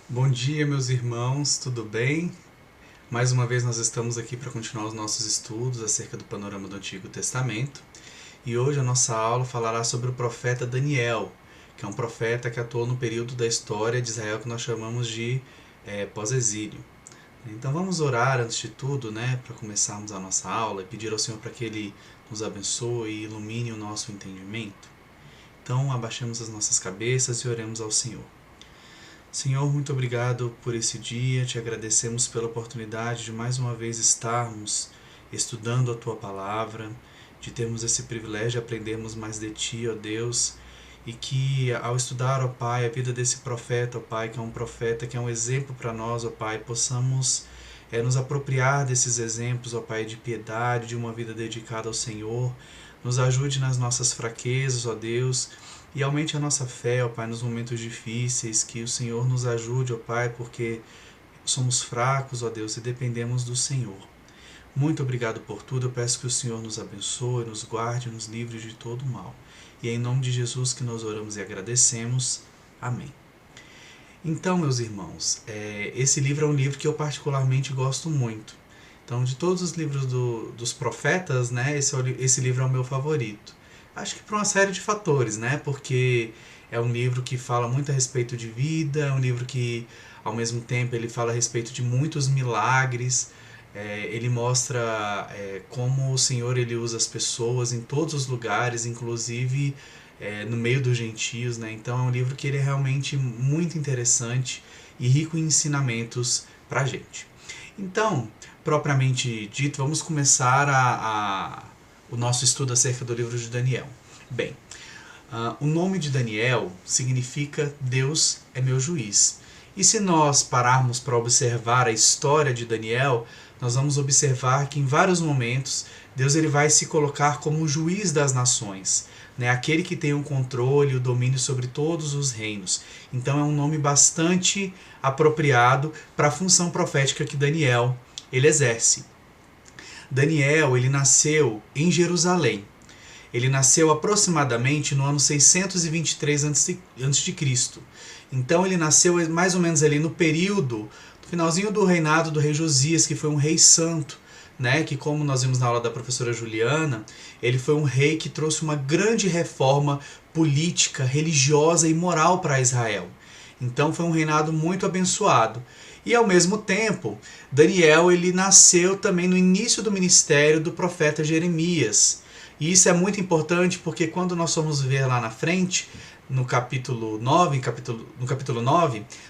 Bom dia, meus irmãos, tudo bem? Mais uma vez nós estamos aqui para continuar os nossos estudos acerca do panorama do Antigo Testamento. E hoje a nossa aula falará sobre o profeta Daniel, que é um profeta que atuou no período da história de Israel que nós chamamos de pós-exílio. Então vamos orar antes de tudo, para começarmos a nossa aula e pedir ao Senhor para que Ele nos abençoe e ilumine o nosso entendimento. Então abaixemos as nossas cabeças e oremos ao Senhor. Senhor, muito obrigado por esse dia, te agradecemos pela oportunidade de mais uma vez estarmos estudando a Tua Palavra, de termos esse privilégio de aprendermos mais de Ti, ó Deus, e que ao estudar, ó Pai, a vida desse profeta, ó Pai, que é um profeta, que é um exemplo para nós, ó Pai, possamos nos apropriar desses exemplos, ó Pai, de piedade, de uma vida dedicada ao Senhor. Nos ajude nas nossas fraquezas, ó Deus, e aumente a nossa fé, ó Pai, nos momentos difíceis, que o Senhor nos ajude, ó Pai, porque somos fracos, ó Deus, e dependemos do Senhor. Muito obrigado por tudo, eu peço que o Senhor nos abençoe, nos guarde, nos livre de todo mal. E é em nome de Jesus que nós oramos e agradecemos. Amém. Então, meus irmãos, esse livro é um livro que eu particularmente gosto muito. Então, de todos os livros dos profetas, esse livro é o meu favorito. Acho que por uma série de fatores, porque é um livro que fala muito a respeito de vida, é um livro que, ao mesmo tempo, ele fala a respeito de muitos milagres, ele mostra como o Senhor ele usa as pessoas em todos os lugares, inclusive no meio dos gentios, Então é um livro que ele é realmente muito interessante e rico em ensinamentos para a gente. Então, propriamente dito, vamos começar o nosso estudo acerca do livro de Daniel. Bem, o nome de Daniel significa Deus é meu juiz. E se nós pararmos para observar a história de Daniel, nós vamos observar que em vários momentos Deus ele vai se colocar como o juiz das nações, aquele que tem o controle, o domínio sobre todos os reinos. Então é um nome bastante apropriado para a função profética que Daniel ele exerce. Daniel ele nasceu em Jerusalém. Ele nasceu aproximadamente no ano 623 a.C. Então ele nasceu mais ou menos ali no período, no finalzinho do reinado do rei Josias, que foi um rei santo, que como nós vimos na aula da professora Juliana, ele foi um rei que trouxe uma grande reforma política, religiosa e moral para Israel. Então foi um reinado muito abençoado. E ao mesmo tempo, Daniel ele nasceu também no início do ministério do profeta Jeremias. E isso é muito importante porque quando nós formos ver lá na frente, no capítulo 9,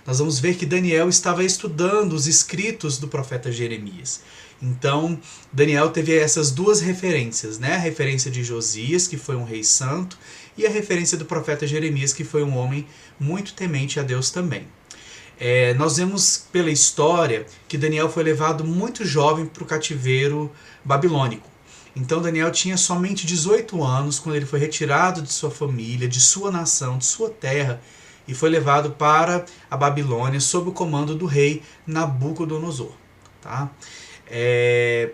nós vamos ver que Daniel estava estudando os escritos do profeta Jeremias. Então, Daniel teve essas duas referências, A referência de Josias, que foi um rei santo, e a referência do profeta Jeremias, que foi um homem muito temente a Deus também. Nós vemos pela história que Daniel foi levado muito jovem para o cativeiro babilônico. Então Daniel tinha somente 18 anos quando ele foi retirado de sua família, de sua nação, de sua terra, e foi levado para a Babilônia sob o comando do rei Nabucodonosor. Tá?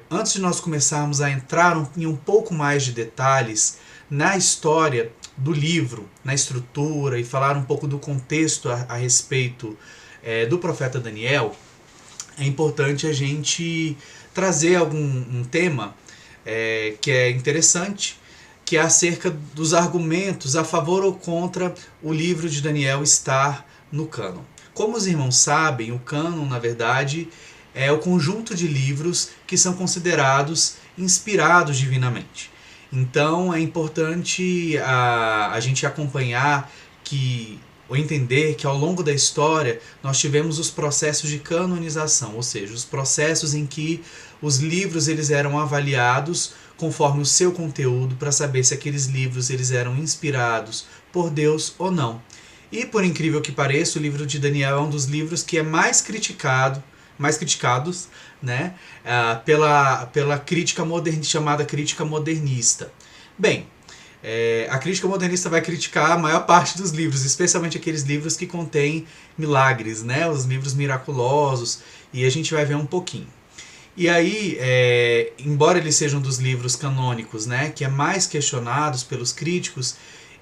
Antes de nós começarmos a entrar em um pouco mais de detalhes na história do livro, na estrutura e falar um pouco do contexto a respeito do profeta Daniel, é importante a gente trazer um tema que é interessante, que é acerca dos argumentos a favor ou contra o livro de Daniel estar no cânon. Como os irmãos sabem, o cânon, na verdade, é o conjunto de livros que são considerados inspirados divinamente. Então é importante a gente acompanhar ou entender que ao longo da história nós tivemos os processos de canonização, ou seja, os processos em que os livros eles eram avaliados conforme o seu conteúdo para saber se aqueles livros eles eram inspirados por Deus ou não. E por incrível que pareça, o livro de Daniel é um dos livros que é mais criticados, pela crítica chamada crítica modernista. Bem, a crítica modernista vai criticar a maior parte dos livros, especialmente aqueles livros que contêm milagres, os livros miraculosos, e a gente vai ver um pouquinho. E aí, embora eles sejam dos livros canônicos, que é mais questionados pelos críticos,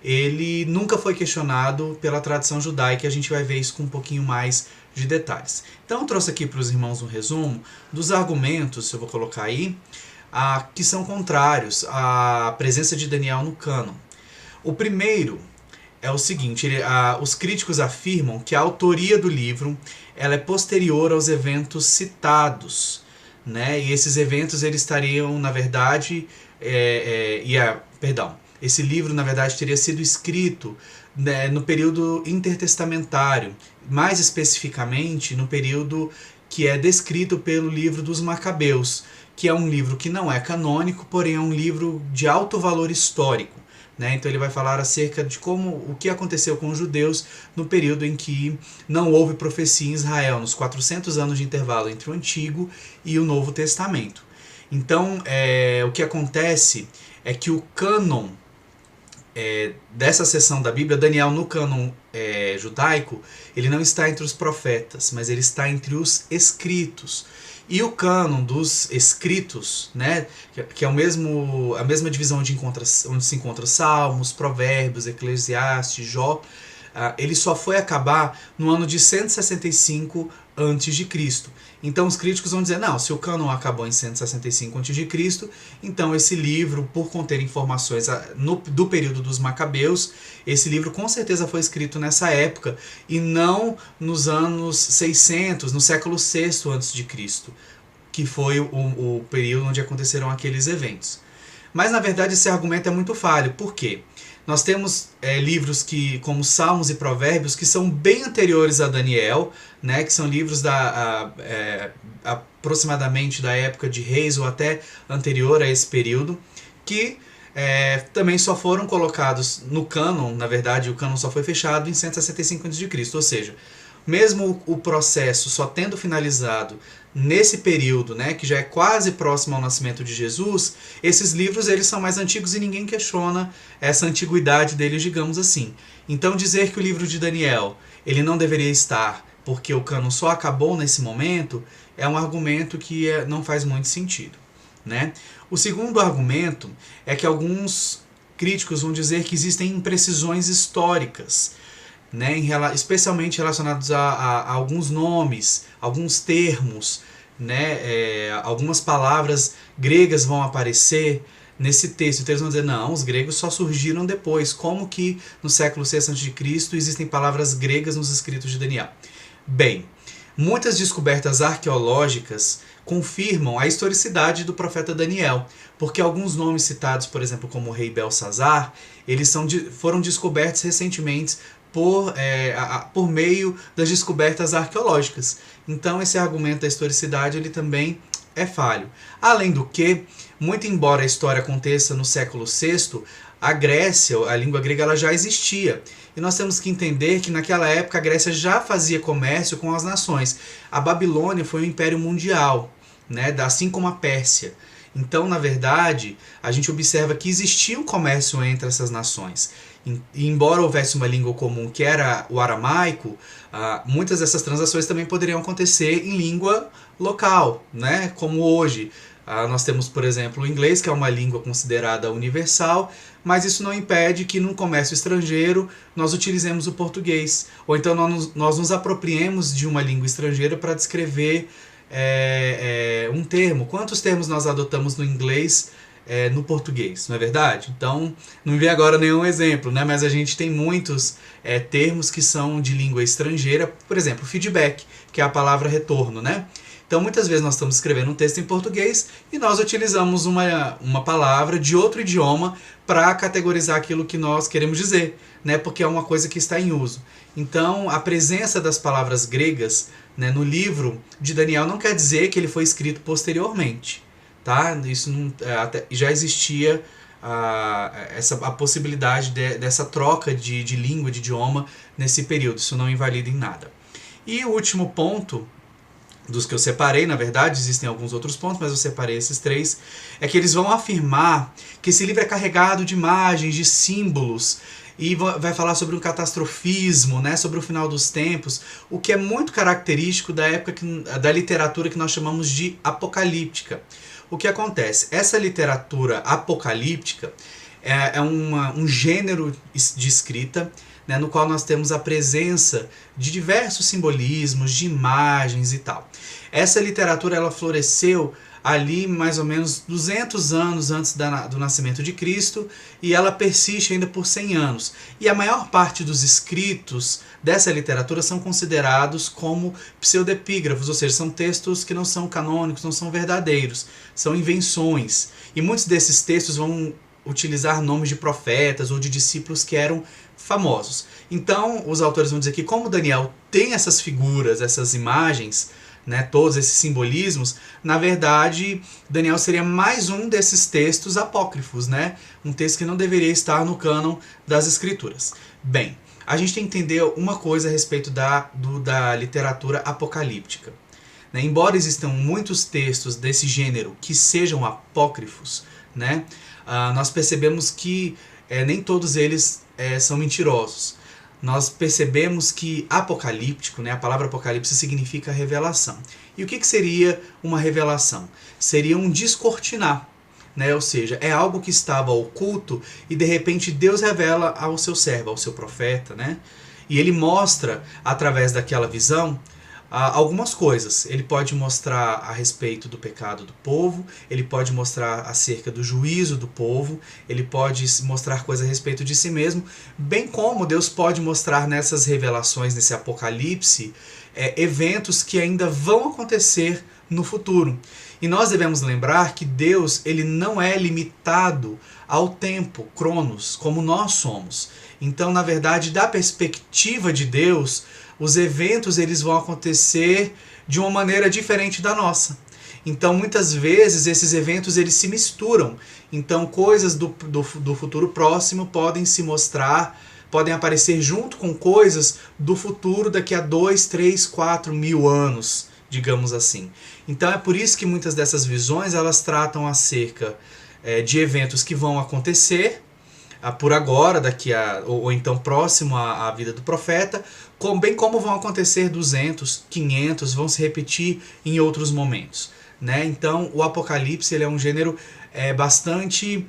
ele nunca foi questionado pela tradição judaica, e a gente vai ver isso com um pouquinho mais de detalhes. Então eu trouxe aqui para os irmãos um resumo dos argumentos, eu vou colocar aí, que são contrários à presença de Daniel no cânon. O primeiro é o seguinte, os críticos afirmam que a autoria do livro ela é posterior aos eventos citados, né? E esses eventos eles estariam, na verdade, esse livro, na verdade, teria sido escrito, né, no período intertestamentário, mais especificamente no período que é descrito pelo livro dos Macabeus, que é um livro que não é canônico, porém é um livro de alto valor histórico. Né? Então ele vai falar acerca de o que aconteceu com os judeus no período em que não houve profecia em Israel, nos 400 anos de intervalo entre o Antigo e o Novo Testamento. Então o que acontece é que o cânon dessa seção da Bíblia, Daniel no cânon judaico, ele não está entre os profetas, mas ele está entre os escritos. E o cânon dos escritos, né, que é a mesma divisão onde se encontra Salmos, Provérbios, Eclesiastes, Jó, ele só foi acabar no ano de 165 a.C. Então os críticos vão dizer, não, se o cânon acabou em 165 a.C., então esse livro, por conter informações do período dos Macabeus, esse livro com certeza foi escrito nessa época e não nos anos 600, no século VI a.C., que foi o período onde aconteceram aqueles eventos. Mas na verdade esse argumento é muito falho. Por quê? Nós temos livros como Salmos e Provérbios que são bem anteriores a Daniel, né, que são livros aproximadamente da época de Reis ou até anterior a esse período, que também só foram colocados no cânon. Na verdade o cânon só foi fechado em 165 a.C., ou seja, mesmo o processo só tendo finalizado nesse período, né, que já é quase próximo ao nascimento de Jesus, esses livros eles são mais antigos e ninguém questiona essa antiguidade deles, digamos assim. Então dizer que o livro de Daniel ele não deveria estar porque o cânon só acabou nesse momento é um argumento que não faz muito sentido, né? O segundo argumento é que alguns críticos vão dizer que existem imprecisões históricas, né, especialmente relacionados a alguns nomes, alguns termos, né, algumas palavras gregas vão aparecer nesse texto. Então eles vão dizer, não, os gregos só surgiram depois. Como que no século VI a.C. existem palavras gregas nos escritos de Daniel? Bem, muitas descobertas arqueológicas confirmam a historicidade do profeta Daniel, porque alguns nomes citados, por exemplo, como o rei Belsazar, eles foram descobertos recentemente por meio das descobertas arqueológicas. Então esse argumento da historicidade ele também é falho. Além do que, muito embora a história aconteça no século VI, a Grécia, a língua grega, ela já existia. E nós temos que entender que naquela época a Grécia já fazia comércio com as nações. A Babilônia foi um império mundial, né, assim como a Pérsia. Então, na verdade, a gente observa que existia um comércio entre essas nações. E embora houvesse uma língua comum que era o aramaico, muitas dessas transações também poderiam acontecer em língua local, né? Como hoje. Nós temos, por exemplo, o inglês, que é uma língua considerada universal, mas isso não impede que no comércio estrangeiro nós utilizemos o português. Ou então nós nos apropriemos de uma língua estrangeira para descrever um termo. Quantos termos nós adotamos no inglês no português, não é verdade? Então, não me vem agora nenhum exemplo, né? Mas a gente tem muitos termos que são de língua estrangeira, por exemplo, feedback, que é a palavra retorno, né? Então, muitas vezes nós estamos escrevendo um texto em português e nós utilizamos uma palavra de outro idioma para categorizar aquilo que nós queremos dizer, né? Porque é uma coisa que está em uso. Então, a presença das palavras gregas, né, no livro de Daniel não quer dizer que ele foi escrito posteriormente. Tá? Isso já existia a possibilidade dessa troca de língua, de idioma nesse período. Isso não invalida em nada. E o último ponto, dos que eu separei, na verdade, existem alguns outros pontos, mas eu separei esses três, é que eles vão afirmar que esse livro é carregado de imagens, de símbolos, e vai falar sobre um catastrofismo, né, sobre o final dos tempos, o que é muito característico da época da literatura que nós chamamos de apocalíptica. O que acontece? Essa literatura apocalíptica, um gênero de escrita, né, no qual nós temos a presença de diversos simbolismos, de imagens e tal. Essa literatura ela floresceu ali mais ou menos 200 anos antes do nascimento de Cristo, e ela persiste ainda por 100 anos. E a maior parte dos escritos dessa literatura são considerados como pseudepígrafos, ou seja, são textos que não são canônicos, não são verdadeiros, são invenções. E muitos desses textos vão utilizar nomes de profetas ou de discípulos que eram famosos. Então, os autores vão dizer que como Daniel tem essas figuras, essas imagens, né, todos esses simbolismos, na verdade, Daniel seria mais um desses textos apócrifos, né? Um texto que não deveria estar no cânon das escrituras. Bem, a gente tem que entender uma coisa a respeito da literatura apocalíptica. Né? Embora existam muitos textos desse gênero que sejam apócrifos, né? Nós percebemos que nem todos eles são mentirosos. Nós percebemos que apocalíptico, né, a palavra apocalipse significa revelação. E o que seria uma revelação? Seria um descortinar, né, ou seja, é algo que estava oculto e de repente Deus revela ao seu servo, ao seu profeta, né, e ele mostra através daquela visão algumas coisas. Ele pode mostrar a respeito do pecado do povo, ele pode mostrar acerca do juízo do povo, ele pode mostrar coisas a respeito de si mesmo, bem como Deus pode mostrar nessas revelações, nesse apocalipse, eventos que ainda vão acontecer no futuro. E nós devemos lembrar que Deus ele não é limitado ao tempo, cronos, como nós somos. Então, na verdade, da perspectiva de Deus, os eventos eles vão acontecer de uma maneira diferente da nossa. Então, muitas vezes, esses eventos eles se misturam. Então, coisas do futuro próximo podem se mostrar, podem aparecer junto com coisas do futuro daqui a 2, 3, 4 mil anos, digamos assim. Então, é por isso que muitas dessas visões elas tratam acerca de eventos que vão acontecer por agora, ou então próximo à vida do profeta, bem como vão acontecer 200, 500, vão se repetir em outros momentos. Né? Então, o Apocalipse ele é um gênero bastante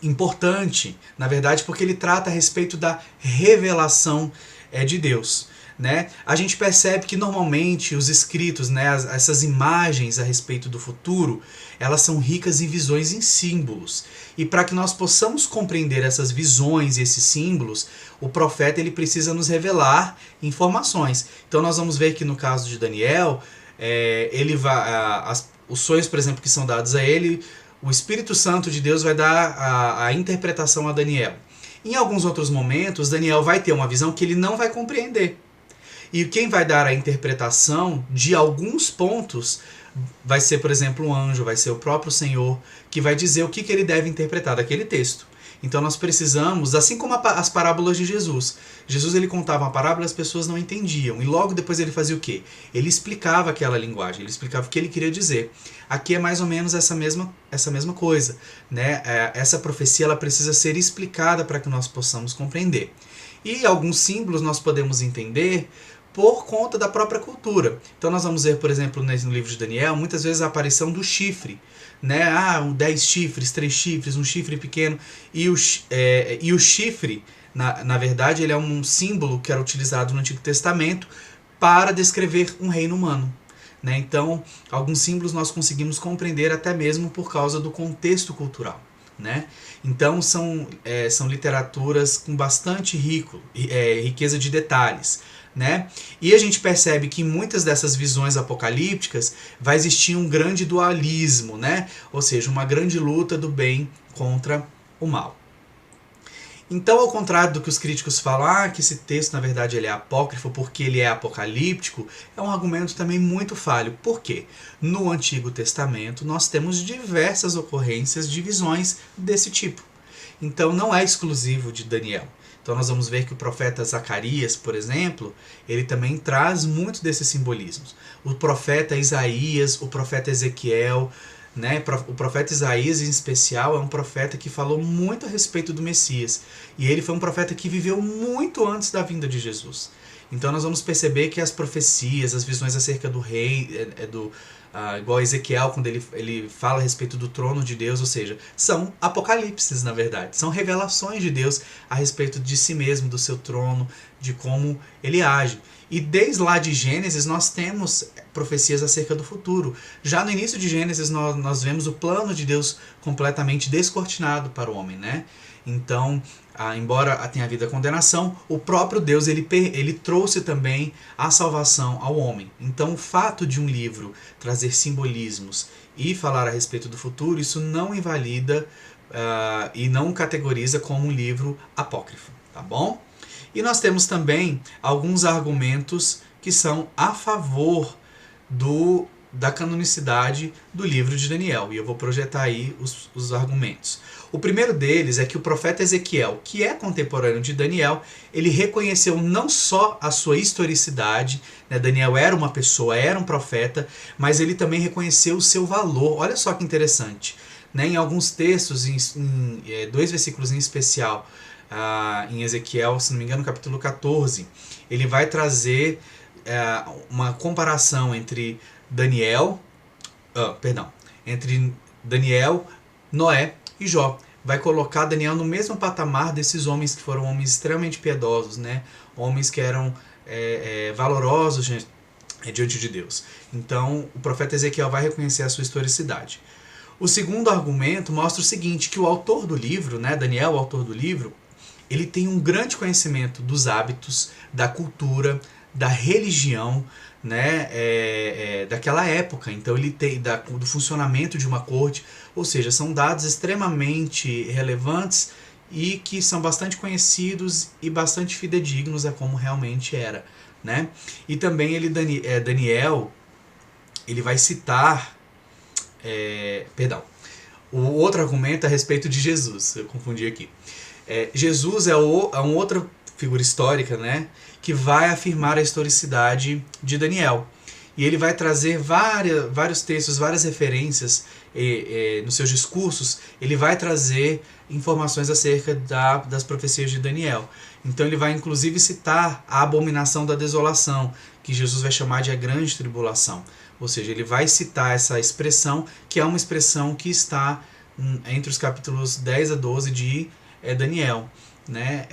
importante, na verdade, porque ele trata a respeito da revelação de Deus. Né? A gente percebe que normalmente os escritos, né, essas imagens a respeito do futuro, elas são ricas em visões, em símbolos. E para que nós possamos compreender essas visões e esses símbolos, o profeta ele precisa nos revelar informações. Então nós vamos ver que no caso de Daniel, os sonhos, por exemplo, que são dados a ele, o Espírito Santo de Deus vai dar a interpretação a Daniel. Em alguns outros momentos, Daniel vai ter uma visão que ele não vai compreender. E quem vai dar a interpretação de alguns pontos vai ser, por exemplo, um anjo, vai ser o próprio Senhor, que vai dizer o que ele deve interpretar daquele texto. Então nós precisamos, assim como as parábolas de Jesus. Jesus ele contava uma parábola e as pessoas não entendiam. E logo depois ele fazia o quê? Ele explicava aquela linguagem, ele explicava o que ele queria dizer. Aqui é mais ou menos essa mesma coisa. Né? Essa profecia ela precisa ser explicada para que nós possamos compreender. E alguns símbolos nós podemos entender por conta da própria cultura. Então nós vamos ver, por exemplo, no livro de Daniel, muitas vezes a aparição do chifre. Né? 10 chifres, 3 chifres, um chifre pequeno. E o chifre, na verdade, ele é um símbolo que era utilizado no Antigo Testamento para descrever um reino humano. Né? Então, alguns símbolos nós conseguimos compreender até mesmo por causa do contexto cultural. Né? Então são literaturas com bastante riqueza de detalhes. Né? E a gente percebe que em muitas dessas visões apocalípticas vai existir um grande dualismo, né? Ou seja, uma grande luta do bem contra o mal. Então, ao contrário do que os críticos falam, que esse texto na verdade ele é apócrifo porque ele é apocalíptico, é um argumento também muito falho. Por quê? No Antigo Testamento nós temos diversas ocorrências de visões desse tipo. Então não é exclusivo de Daniel. Então nós vamos ver que o profeta Zacarias, por exemplo, ele também traz muito desses simbolismos. O profeta Isaías, o profeta Ezequiel, né? O profeta Isaías em especial é um profeta que falou muito a respeito do Messias. E ele foi um profeta que viveu muito antes da vinda de Jesus. Então nós vamos perceber que as profecias, as visões acerca do rei, igual a Ezequiel, quando ele fala a respeito do trono de Deus, ou seja, são apocalipses, na verdade. São revelações de Deus a respeito de si mesmo, do seu trono, de como ele age. E desde lá de Gênesis nós temos profecias acerca do futuro. Já no início de Gênesis nós vemos o plano de Deus completamente descortinado para o homem, né? Então, embora tenha havido a condenação, o próprio Deus ele trouxe também a salvação ao homem. Então, o fato de um livro trazer simbolismos e falar a respeito do futuro, isso não invalida e não categoriza como um livro apócrifo, tá bom? E nós temos também alguns argumentos que são a favor da canonicidade do livro de Daniel. E eu vou projetar aí os argumentos. O primeiro deles é que o profeta Ezequiel, que é contemporâneo de Daniel, ele reconheceu não só a sua historicidade, né? Daniel era uma pessoa, era um profeta, mas ele também reconheceu o seu valor. Olha só que interessante, né? Em alguns textos, em 2 versículos em especial, em Ezequiel, se não me engano, capítulo 14, ele vai trazer uma comparação entre entre Daniel, Noé e Jó. Vai colocar Daniel no mesmo patamar desses homens que foram homens extremamente piedosos, né? Homens que eram valorosos diante de Deus. Então, o profeta Ezequiel vai reconhecer a sua historicidade. O segundo argumento mostra o seguinte, que o autor do livro, né, Daniel, o autor do livro, ele tem um grande conhecimento dos hábitos, da cultura, da religião, né, daquela época. Então ele tem do funcionamento de uma corte, ou seja, são dados extremamente relevantes e que são bastante conhecidos e bastante fidedignos a como realmente era, né? E também Daniel, ele vai citar, o outro argumento é a respeito de Jesus, eu confundi aqui. Jesus é uma outra figura histórica, né, que vai afirmar a historicidade de Daniel. E ele vai trazer vários textos, várias referências nos seus discursos. Ele vai trazer informações acerca das profecias de Daniel. Então ele vai inclusive citar a abominação da desolação, que Jesus vai chamar de a grande tribulação. Ou seja, ele vai citar essa expressão, que é uma expressão que está entre os capítulos 10 a 12 de Daniel, né?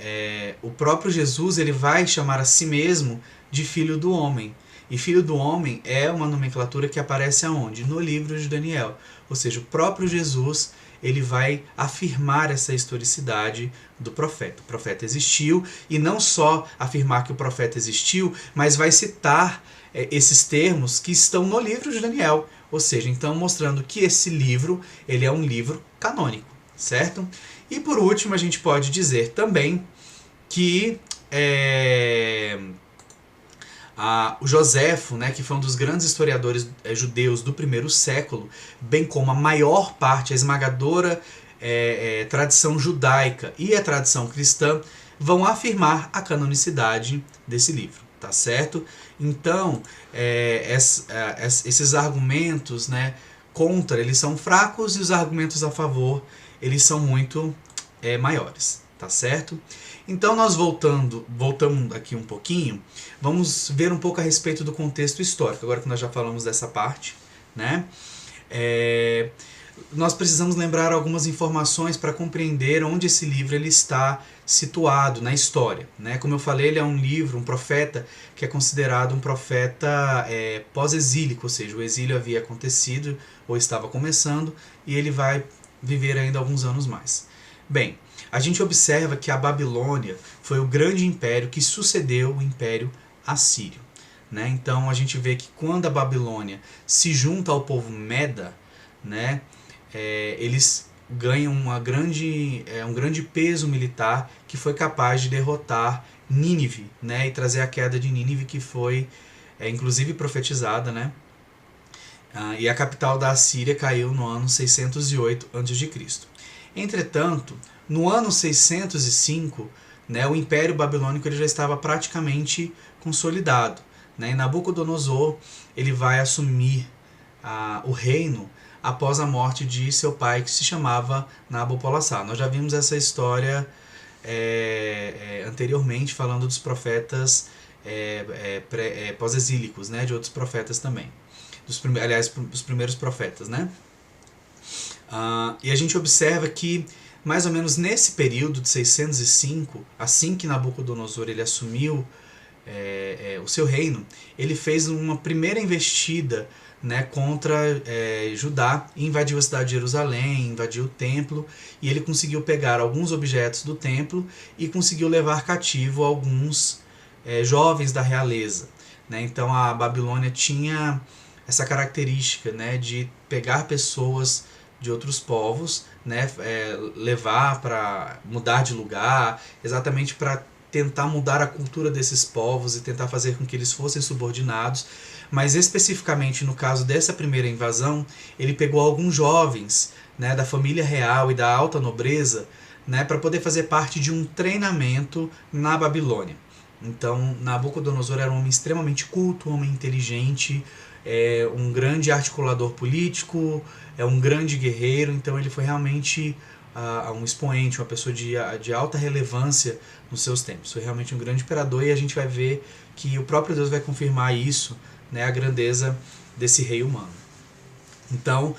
O próprio Jesus ele vai chamar a si mesmo de filho do homem. E filho do homem é uma nomenclatura que aparece aonde? No livro de Daniel. Ou seja, o próprio Jesus ele vai afirmar essa historicidade do profeta. O profeta existiu, e não só afirmar que o profeta existiu, mas vai citar esses termos que estão no livro de Daniel. Ou seja, então mostrando que esse livro ele é um livro canônico, certo? E por último, a gente pode dizer também que o Joséfo, né, que foi um dos grandes historiadores judeus do primeiro século, bem como a maior parte, a esmagadora tradição judaica e a tradição cristã, vão afirmar a canonicidade desse livro, tá certo? Então, esses argumentos, né, contra, eles são fracos, e os argumentos a favor, eles são muito maiores, tá certo? Então nós voltamos aqui um pouquinho, vamos ver um pouco a respeito do contexto histórico, agora que nós já falamos dessa parte, né? Nós precisamos lembrar algumas informações para compreender onde esse livro ele está situado na história, né? Como eu falei, ele é um livro, um profeta, que é considerado um profeta pós-exílico, ou seja, o exílio havia acontecido ou estava começando, e ele vai viver ainda alguns anos mais. Bem, a gente observa que a Babilônia foi o grande império que sucedeu o Império Assírio, né? Então a gente vê que quando a Babilônia se junta ao povo Meda, né, eles ganham um grande peso militar que foi capaz de derrotar Nínive, né, e trazer a queda de Nínive, que foi inclusive profetizada, né? E a capital da Assíria caiu no ano 608 a.C. Entretanto, no ano 605, né, o Império Babilônico ele já estava praticamente consolidado, né, e Nabucodonosor ele vai assumir o reino após a morte de seu pai, que se chamava Nabopolassar. Nós já vimos essa história anteriormente, falando dos profetas pós-exílicos, né, de outros profetas também. Aliás, os primeiros profetas, né? E a gente observa que, mais ou menos nesse período de 605, assim que Nabucodonosor ele assumiu o seu reino, ele fez uma primeira investida, né, contra Judá, e invadiu a cidade de Jerusalém, invadiu o templo, e ele conseguiu pegar alguns objetos do templo e conseguiu levar cativo alguns jovens da realeza, né? Então a Babilônia tinha essa característica, né, de pegar pessoas de outros povos, né, levar para mudar de lugar, exatamente para tentar mudar a cultura desses povos e tentar fazer com que eles fossem subordinados. Mas especificamente no caso dessa primeira invasão, ele pegou alguns jovens, né, da família real e da alta nobreza, né, para poder fazer parte de um treinamento na Babilônia. Então Nabucodonosor era um homem extremamente culto, um homem inteligente, um grande articulador político, um grande guerreiro. Então ele foi realmente um expoente, uma pessoa de alta relevância nos seus tempos. Foi realmente um grande imperador, e a gente vai ver que o próprio Deus vai confirmar isso, né, a grandeza desse rei humano. Então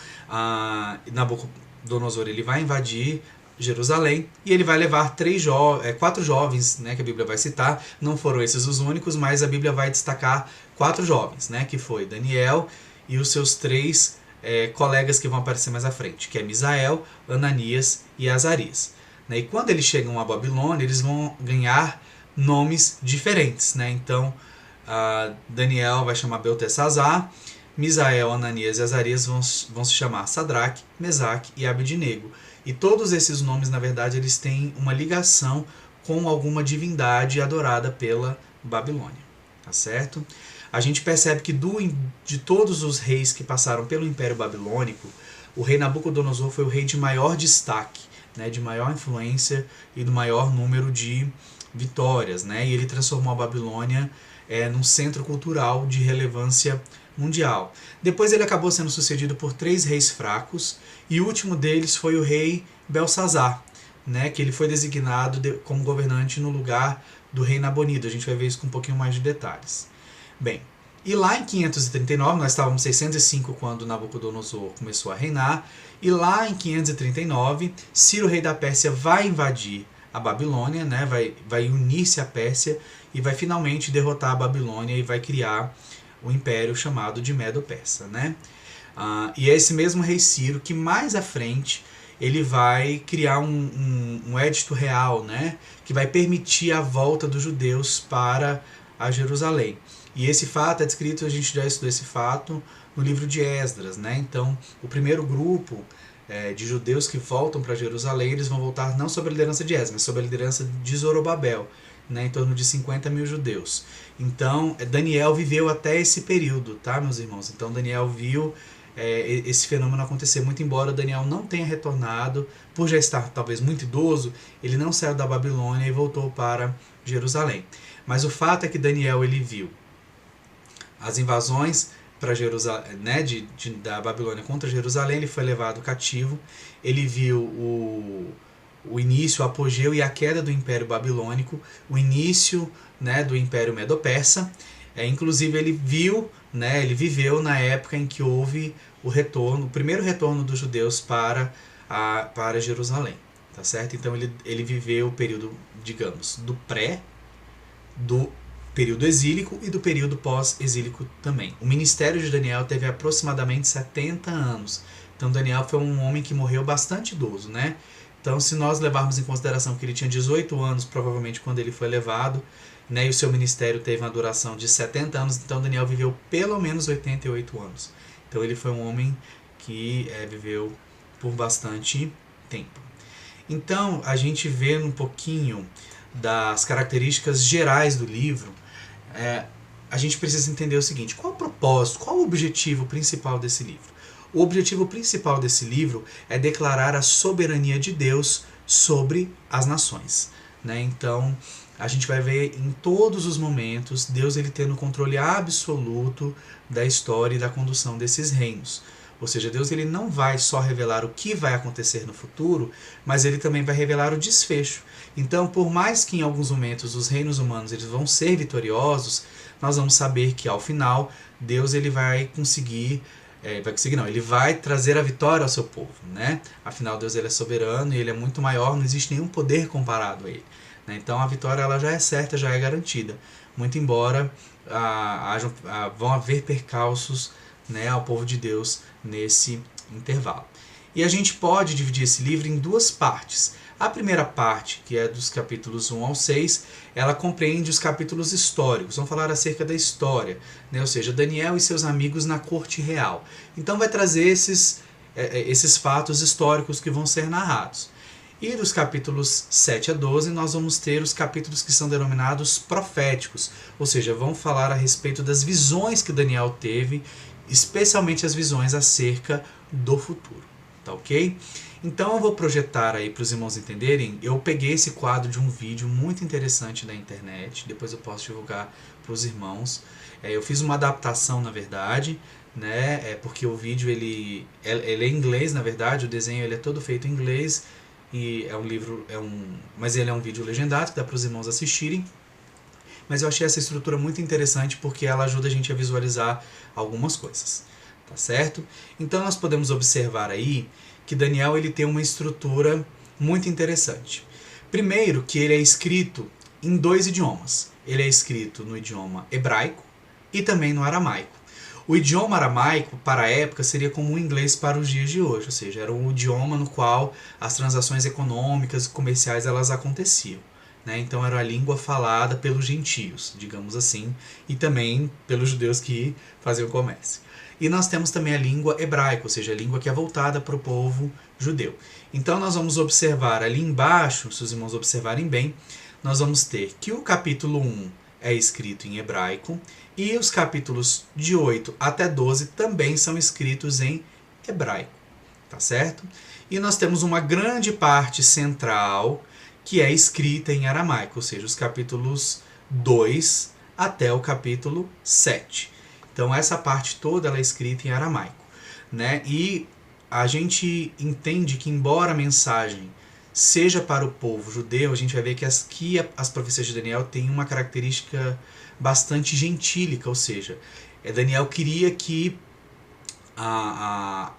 Nabucodonosor ele vai invadir Jerusalém, e ele vai levar 4 jovens, né, que a Bíblia vai citar. Não foram esses os únicos, mas a Bíblia vai destacar 4 jovens, né, que foi Daniel e os seus 3 colegas que vão aparecer mais à frente, que é Misael, Ananias e Azarias. Né? E quando eles chegam à Babilônia, eles vão ganhar nomes diferentes. Né? Então Daniel vai chamar Beltesazar, Misael, Ananias e Azarias vão se chamar Sadraque, Mesaque e Abednego. E todos esses nomes, na verdade, eles têm uma ligação com alguma divindade adorada pela Babilônia. Tá certo? A gente percebe que de todos os reis que passaram pelo Império Babilônico, o rei Nabucodonosor foi o rei de maior destaque, né, de maior influência e do maior número de vitórias. Né? E ele transformou a Babilônia num centro cultural de relevância mundial. Depois ele acabou sendo sucedido por 3 reis fracos, e o último deles foi o rei Belsazar, né, que ele foi designado como governante no lugar do rei Nabonido. A gente vai ver isso com um pouquinho mais de detalhes. Bem, e lá em 539, nós estávamos em 605 quando Nabucodonosor começou a reinar, e lá em 539, Ciro, rei da Pérsia, vai invadir a Babilônia, né, vai unir-se à Pérsia e vai finalmente derrotar a Babilônia e vai criar o império chamado de Medo-Persa. Né? E é esse mesmo rei Ciro que mais à frente ele vai criar um édito real, né, que vai permitir a volta dos judeus para a Jerusalém. E esse fato é descrito, a gente já estudou esse fato no livro de Esdras. Né? Então, o primeiro grupo de judeus que voltam para Jerusalém, eles vão voltar não sob a liderança de Esdras, mas sob a liderança de Zorobabel, né? Em torno de 50 mil judeus. Então, Daniel viveu até esse período, tá, meus irmãos? Então, Daniel viu esse fenômeno acontecer. Muito embora Daniel não tenha retornado, por já estar talvez muito idoso, ele não saiu da Babilônia e voltou para Jerusalém. Mas o fato é que Daniel ele viu as invasões para Jerusalém, né, da Babilônia contra Jerusalém. Ele foi levado cativo, ele viu o início, o apogeu e a queda do Império Babilônico, o início, né, do Império Medo-Persa. Inclusive ele viu, né, ele viveu na época em que houve o primeiro retorno dos judeus para Jerusalém, tá certo? Então ele viveu o período, digamos, do período exílico e do período pós-exílico também. O ministério de Daniel teve aproximadamente 70 anos. Então Daniel foi um homem que morreu bastante idoso, né? Então, se nós levarmos em consideração que ele tinha 18 anos, provavelmente, quando ele foi levado, né, e o seu ministério teve uma duração de 70 anos, então Daniel viveu pelo menos 88 anos. Então, ele foi um homem que viveu por bastante tempo. Então, a gente vê um pouquinho das características gerais do livro. A gente precisa entender o seguinte: qual o propósito, qual o objetivo principal desse livro? O objetivo principal desse livro é declarar a soberania de Deus sobre as nações. Né? Então, a gente vai ver em todos os momentos Deus ele tendo controle absoluto da história e da condução desses reinos. Ou seja, Deus ele não vai só revelar o que vai acontecer no futuro, mas ele também vai revelar o desfecho. Então, por mais que em alguns momentos os reinos humanos eles vão ser vitoriosos, nós vamos saber que ao final Deus ele vai conseguir, ele vai trazer a vitória ao seu povo, né? Afinal, Deus ele é soberano e ele é muito maior, não existe nenhum poder comparado a ele, né? Então a vitória ela já é certa, já é garantida. Muito embora vão haver percalços, né, ao povo de Deus nesse intervalo. E a gente pode dividir esse livro em duas partes. A primeira parte, que é dos capítulos 1 ao 6, ela compreende os capítulos históricos, vão falar acerca da história, né? Ou seja, Daniel e seus amigos na corte real. Então vai trazer esses fatos históricos que vão ser narrados. E dos capítulos 7 a 12 nós vamos ter os capítulos que são denominados proféticos, ou seja, vão falar a respeito das visões que Daniel teve, especialmente as visões acerca do futuro, tá ok? Então eu vou projetar aí para os irmãos entenderem, eu peguei esse quadro de um vídeo muito interessante da internet, depois eu posso divulgar para os irmãos. Eu fiz uma adaptação na verdade, né? Porque o vídeo ele é em inglês na verdade, o desenho ele é todo feito em inglês, e é um livro, mas ele é um vídeo legendado que dá para os irmãos assistirem. Mas eu achei essa estrutura muito interessante porque ela ajuda a gente a visualizar algumas coisas, tá certo? Então nós podemos observar aí que Daniel ele tem uma estrutura muito interessante. Primeiro que ele é escrito em dois idiomas. Ele é escrito no idioma hebraico e também no aramaico. O idioma aramaico, para a época, seria como o inglês para os dias de hoje, ou seja, era um idioma no qual as transações econômicas e comerciais elas aconteciam, né? Então era a língua falada pelos gentios, digamos assim, e também pelos judeus que faziam comércio. E nós temos também a língua hebraica, ou seja, a língua que é voltada para o povo judeu. Então nós vamos observar ali embaixo, se os irmãos observarem bem, nós vamos ter que o capítulo 1 é escrito em hebraico e os capítulos de 8 até 12 também são escritos em hebraico, tá certo? E nós temos uma grande parte central que é escrita em aramaico, ou seja, os capítulos 2 até o capítulo 7. Então essa parte toda ela é escrita em aramaico, né? E a gente entende que embora a mensagem seja para o povo judeu, a gente vai ver que as profecias de Daniel têm uma característica bastante gentílica, ou seja, Daniel queria que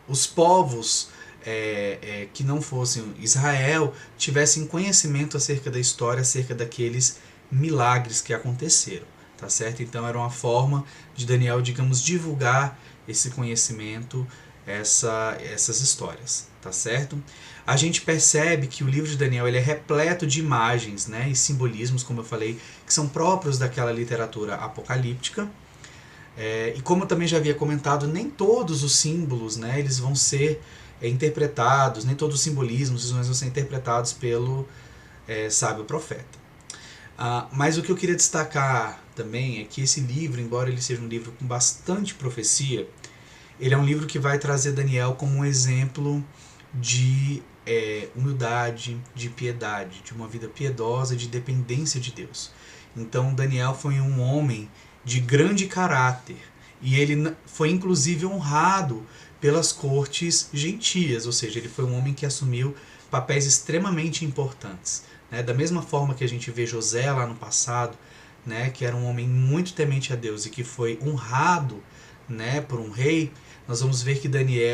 os povos que não fossem Israel tivessem conhecimento acerca da história, acerca daqueles milagres que aconteceram, tá certo? Então era uma forma de Daniel, digamos, divulgar esse conhecimento, essas histórias, tá certo? A gente percebe que o livro de Daniel ele é repleto de imagens, né, e simbolismos, como eu falei, que são próprios daquela literatura apocalíptica. E como eu também já havia comentado, nem todos os símbolos, né, eles vão ser interpretados, nem todos os simbolismos vão ser interpretados pelo sábio profeta. Mas o que eu queria destacar também é que esse livro, embora ele seja um livro com bastante profecia, ele é um livro que vai trazer Daniel como um exemplo de humildade, de piedade, de uma vida piedosa, de dependência de Deus. Então Daniel foi um homem de grande caráter e ele foi inclusive honrado pelas cortes gentias, ou seja, ele foi um homem que assumiu papéis extremamente importantes, né? Da mesma forma que a gente vê José lá no passado, né, que era um homem muito temente a Deus e que foi honrado, né, por um rei, nós vamos ver que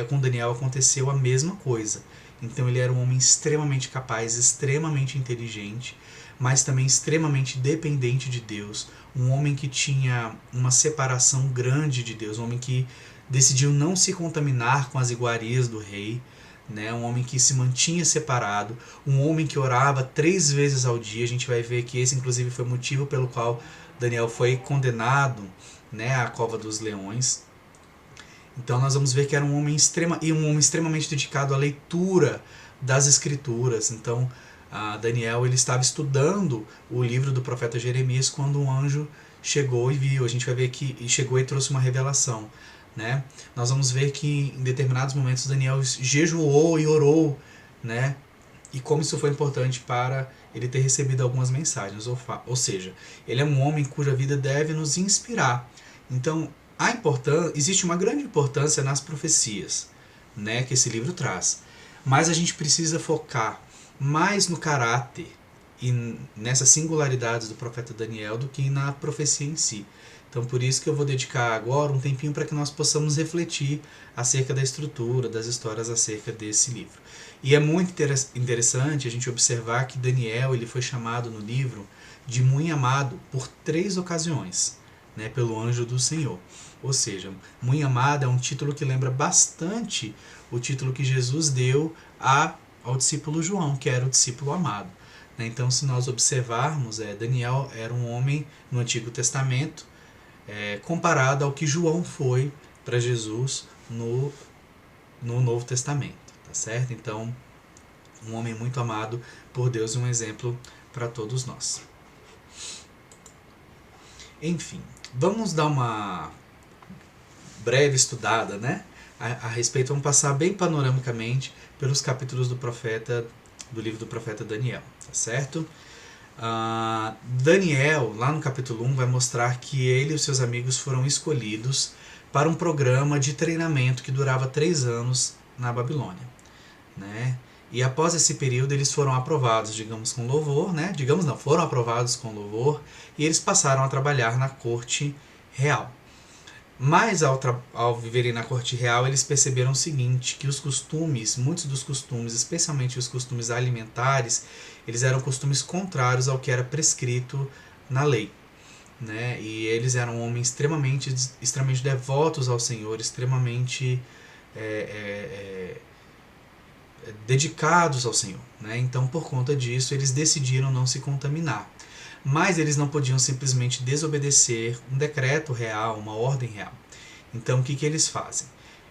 com Daniel aconteceu a mesma coisa. Então ele era um homem extremamente capaz, extremamente inteligente, mas também extremamente dependente de Deus, um homem que tinha uma separação grande de Deus, um homem que decidiu não se contaminar com as iguarias do rei, né? Um homem que se mantinha separado, um homem que orava 3 vezes ao dia. A gente vai ver que esse inclusive foi o motivo pelo qual Daniel foi condenado, né, à cova dos leões. Então nós vamos ver que era um homem extremamente dedicado à leitura das escrituras. Então Daniel ele estava estudando o livro do profeta Jeremias quando um anjo chegou e viu. A gente vai ver que chegou e trouxe uma revelação, né? Nós vamos ver que em determinados momentos Daniel jejuou e orou, né? E como isso foi importante para ele ter recebido algumas mensagens. Ou seja, ele é um homem cuja vida deve nos inspirar. Então, existe uma grande importância nas profecias, né, que esse livro traz. Mas a gente precisa focar mais no caráter e nessas singularidades do profeta Daniel do que na profecia em si. Então, por isso que eu vou dedicar agora um tempinho para que nós possamos refletir acerca da estrutura, das histórias acerca desse livro. E é muito interessante a gente observar que Daniel ele foi chamado no livro de muito amado por 3 ocasiões, né, pelo anjo do Senhor. Ou seja, muito amado é um título que lembra bastante o título que Jesus deu ao discípulo João, que era o discípulo amado. Então, se nós observarmos, Daniel era um homem no Antigo Testamento, comparado ao que João foi para Jesus no Novo Testamento, tá certo? Então, um homem muito amado por Deus e um exemplo para todos nós. Enfim, vamos dar uma breve estudada, né? A respeito, vamos passar bem panoramicamente pelos capítulos do livro do profeta Daniel, tá certo? Daniel, lá no capítulo 1, vai mostrar que ele e os seus amigos foram escolhidos para um programa de treinamento que durava 3 anos na Babilônia, né? E após esse período eles foram aprovados, digamos, com louvor, né? Foram aprovados com louvor e eles passaram a trabalhar na corte real. Mas ao viverem na corte real, eles perceberam o seguinte, que os costumes, muitos dos costumes, especialmente os costumes alimentares, eles eram costumes contrários ao que era prescrito na lei, né? E eles eram homens extremamente devotos ao Senhor, extremamente dedicados ao Senhor, né? Então, por conta disso, eles decidiram não se contaminar. Mas eles não podiam simplesmente desobedecer um decreto real, uma ordem real. Então, o que eles fazem?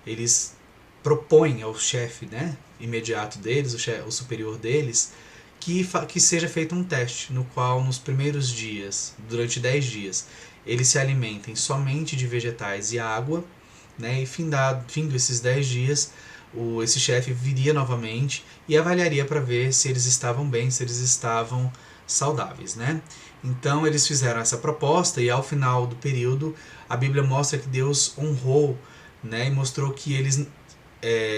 Eles propõem ao chefe, né, imediato deles, o superior deles, que seja feito um teste, no qual nos primeiros dias, durante 10 dias, eles se alimentem somente de vegetais e água, né, e findo esses 10 dias, esse chefe viria novamente e avaliaria para ver se eles estavam bem, se eles estavam saudáveis, né? Então eles fizeram essa proposta e ao final do período a Bíblia mostra que Deus honrou, né, e mostrou que eles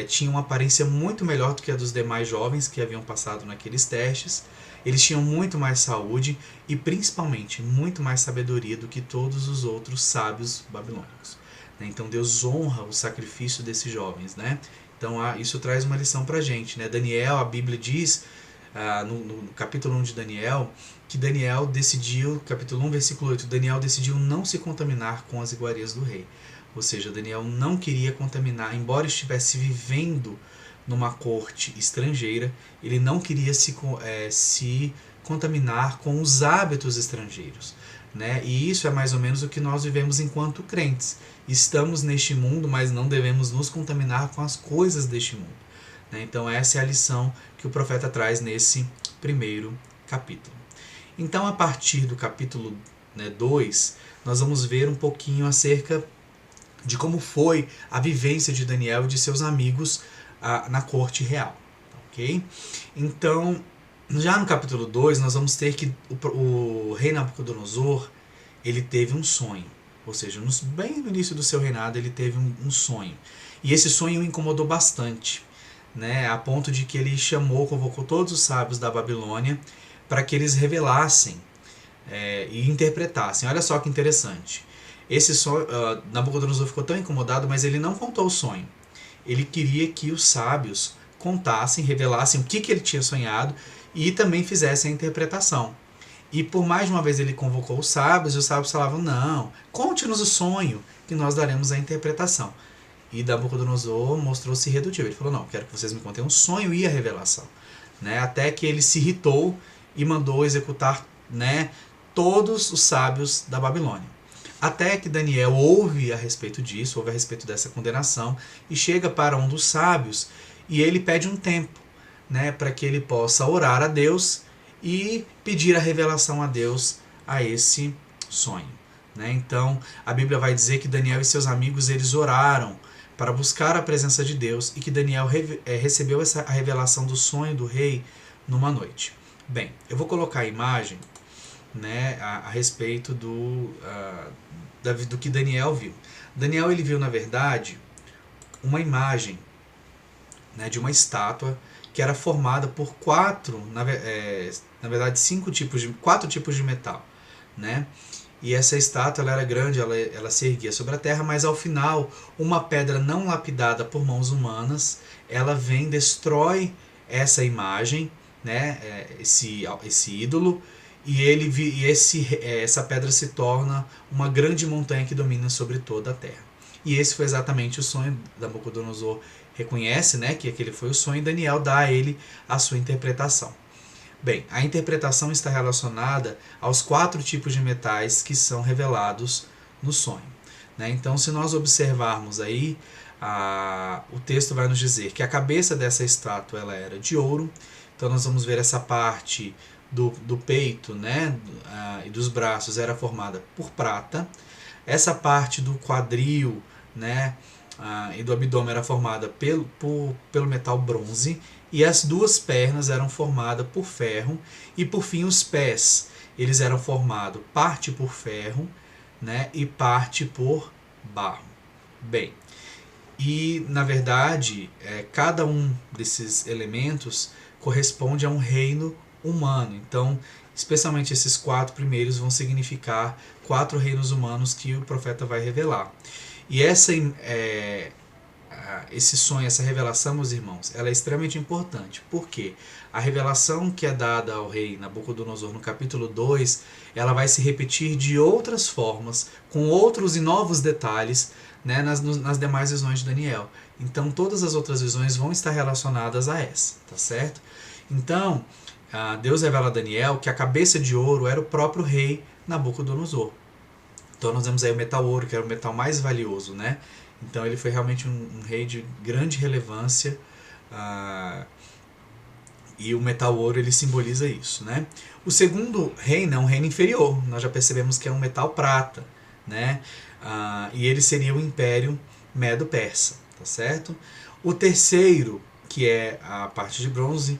tinham uma aparência muito melhor do que a dos demais jovens que haviam passado naqueles testes. Eles tinham muito mais saúde e principalmente muito mais sabedoria do que todos os outros sábios babilônicos. Então Deus honra o sacrifício desses jovens, né? Então isso traz uma lição para a gente, né? Daniel, a Bíblia diz no capítulo 1 de Daniel, que Daniel decidiu, capítulo 1, versículo 8, Daniel decidiu não se contaminar com as iguarias do rei. Ou seja, Daniel não queria contaminar, embora estivesse vivendo numa corte estrangeira, ele não queria se contaminar com os hábitos estrangeiros, né? E isso é mais ou menos o que nós vivemos enquanto crentes. Estamos neste mundo, mas não devemos nos contaminar com as coisas deste mundo. Então essa é a lição que o profeta traz nesse primeiro capítulo. Então, a partir do capítulo 2, nós vamos ver um pouquinho acerca de como foi a vivência de Daniel e de seus amigos na corte real. Okay? Então, já no capítulo 2, nós vamos ter que o rei Nabucodonosor ele teve um sonho. Ou seja, bem no início do seu reinado, ele teve um sonho. E esse sonho o incomodou bastante, né, a ponto de que ele convocou todos os sábios da Babilônia para que eles revelassem e interpretassem. Olha só que interessante. Esse sonho, Nabucodonosor ficou tão incomodado, mas ele não contou o sonho. Ele queria que os sábios contassem, revelassem o que ele tinha sonhado e também fizessem a interpretação. E por mais de uma vez ele convocou os sábios, e os sábios falavam, não, conte-nos o sonho, que nós daremos a interpretação. E Nabucodonosor mostrou-se irredutível. Ele falou, não, quero que vocês me contem um sonho e a revelação. Né? Até que ele se irritou e mandou executar, né, todos os sábios da Babilônia. Até que Daniel ouve a respeito disso, ouve a respeito dessa condenação, e chega para um dos sábios e ele pede um tempo, né, para que ele possa orar a Deus e pedir a revelação a Deus a esse sonho. Né? Então, a Bíblia vai dizer que Daniel e seus amigos eles oraram para buscar a presença de Deus e que Daniel recebeu a revelação do sonho do rei numa noite. Bem, eu vou colocar a imagem, né, a respeito do que Daniel viu. Daniel ele viu, na verdade, uma imagem, né, de uma estátua que era formada por na verdade, quatro tipos de metal, né? E essa estátua ela era grande, ela se erguia sobre a terra, mas ao final, uma pedra não lapidada por mãos humanas, ela vem, destrói essa imagem, né, esse ídolo, e essa pedra se torna uma grande montanha que domina sobre toda a terra. E esse foi exatamente o sonho. Nabucodonosor reconhece, né, que aquele foi o sonho, e Daniel dá a ele a sua interpretação. Bem, a interpretação está relacionada aos 4 tipos de metais que são revelados no sonho, né? Então, se nós observarmos aí, o texto vai nos dizer que a cabeça dessa estátua ela era de ouro. Então, nós vamos ver essa parte do peito, né, e dos braços era formada por prata. Essa parte do quadril, né, e do abdômen era formada pelo metal bronze, e as 2 pernas eram formadas por ferro, e por fim os pés, eles eram formados parte por ferro, né, e parte por barro. Bem, e na verdade cada um desses elementos corresponde a um reino humano. Então, especialmente esses 4 primeiros vão significar 4 reinos humanos que o profeta vai revelar. E esse sonho, essa revelação, meus irmãos, ela é extremamente importante. Por quê? A revelação que é dada ao rei Nabucodonosor no capítulo 2, ela vai se repetir de outras formas, com outros e novos detalhes, né, nas demais visões de Daniel. Então, todas as outras visões vão estar relacionadas a essa, tá certo? Então, Deus revela a Daniel que a cabeça de ouro era o próprio rei Nabucodonosor. Então nós vemos aí o metal ouro, que era o metal mais valioso, né? Então ele foi realmente um rei de grande relevância, e o metal ouro ele simboliza isso, né? O segundo reino é um reino inferior, nós já percebemos que é um metal prata, né? E ele seria o Império Medo-Persa, tá certo? O terceiro, que é a parte de bronze,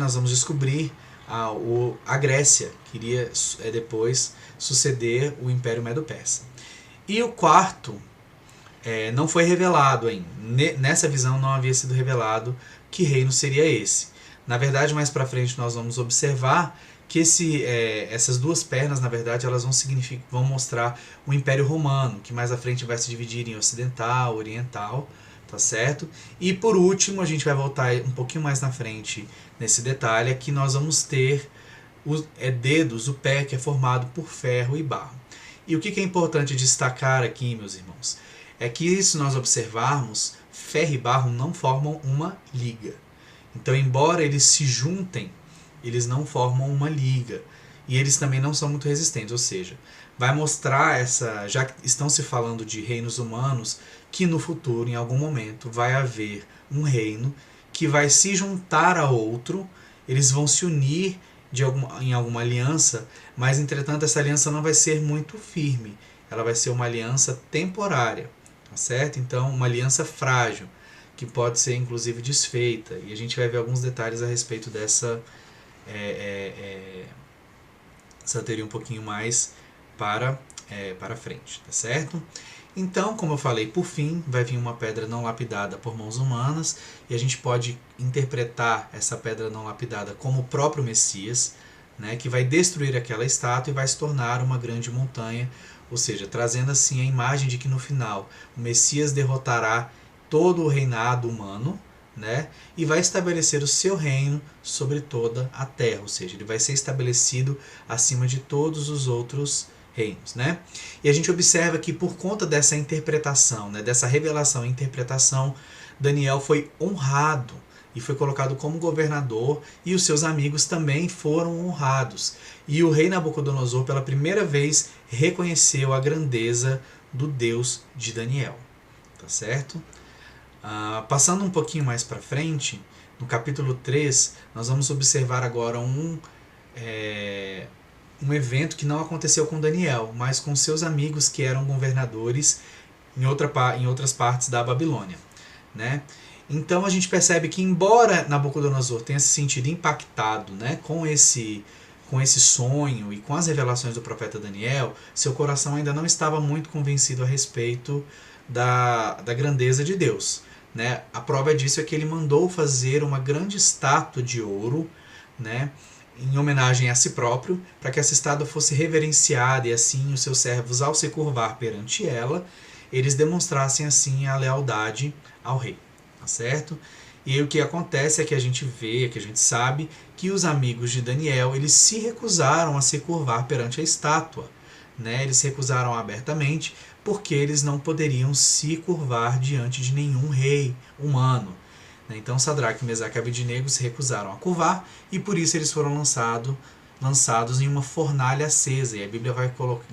nós vamos descobrir a Grécia, que iria depois suceder o Império Medo-Persa. E o quarto não foi revelado ainda. Nessa visão não havia sido revelado que reino seria esse. Na verdade, mais para frente nós vamos observar que essas 2 pernas, na verdade, elas vão mostrar o Império Romano, que mais à frente vai se dividir em ocidental, oriental, tá certo? E por último, a gente vai voltar um pouquinho mais na frente nesse detalhe, é que nós vamos ter dedos, o pé, que é formado por ferro e barro. E o que é importante destacar aqui, meus irmãos, é que se nós observarmos, ferro e barro não formam uma liga. Então, embora eles se juntem, eles não formam uma liga. E eles também não são muito resistentes, ou seja, vai mostrar já que estão se falando de reinos humanos, que no futuro, em algum momento, vai haver um reino que vai se juntar a outro, eles vão se unir em alguma aliança, mas entretanto essa aliança não vai ser muito firme, ela vai ser uma aliança temporária, tá certo? Então, uma aliança frágil, que pode ser inclusive desfeita, e a gente vai ver alguns detalhes a respeito dessa teoria um pouquinho mais para frente, tá certo? Então, como eu falei, por fim, vai vir uma pedra não lapidada por mãos humanas, e a gente pode interpretar essa pedra não lapidada como o próprio Messias, né, que vai destruir aquela estátua e vai se tornar uma grande montanha, ou seja, trazendo assim a imagem de que no final o Messias derrotará todo o reinado humano, né, e vai estabelecer o seu reino sobre toda a terra, ou seja, ele vai ser estabelecido acima de todos os outros reinos, né? E a gente observa que por conta dessa interpretação, né, dessa revelação e interpretação, Daniel foi honrado e foi colocado como governador, e os seus amigos também foram honrados. E o rei Nabucodonosor, pela primeira vez, reconheceu a grandeza do Deus de Daniel, tá certo? Passando um pouquinho mais para frente, no capítulo 3, nós vamos observar agora um evento que não aconteceu com Daniel, mas com seus amigos que eram governadores em outras partes da Babilônia, né? Então a gente percebe que, embora Nabucodonosor tenha se sentido impactado, né, com com esse sonho e com as revelações do profeta Daniel, seu coração ainda não estava muito convencido a respeito da grandeza de Deus. Né? A prova disso é que ele mandou fazer uma grande estátua de ouro, né, em homenagem a si próprio, para que essa estátua fosse reverenciada e assim os seus servos, ao se curvar perante ela, eles demonstrassem assim a lealdade ao rei. Tá certo? E aí o que acontece é que a gente vê, que a gente sabe, que os amigos de Daniel, eles se recusaram a se curvar perante a estátua. Né? Eles se recusaram abertamente, porque eles não poderiam se curvar diante de nenhum rei humano. Então Sadraque, Mesaque e Abednego se recusaram a curvar, e por isso eles foram lançados em uma fornalha acesa. E a Bíblia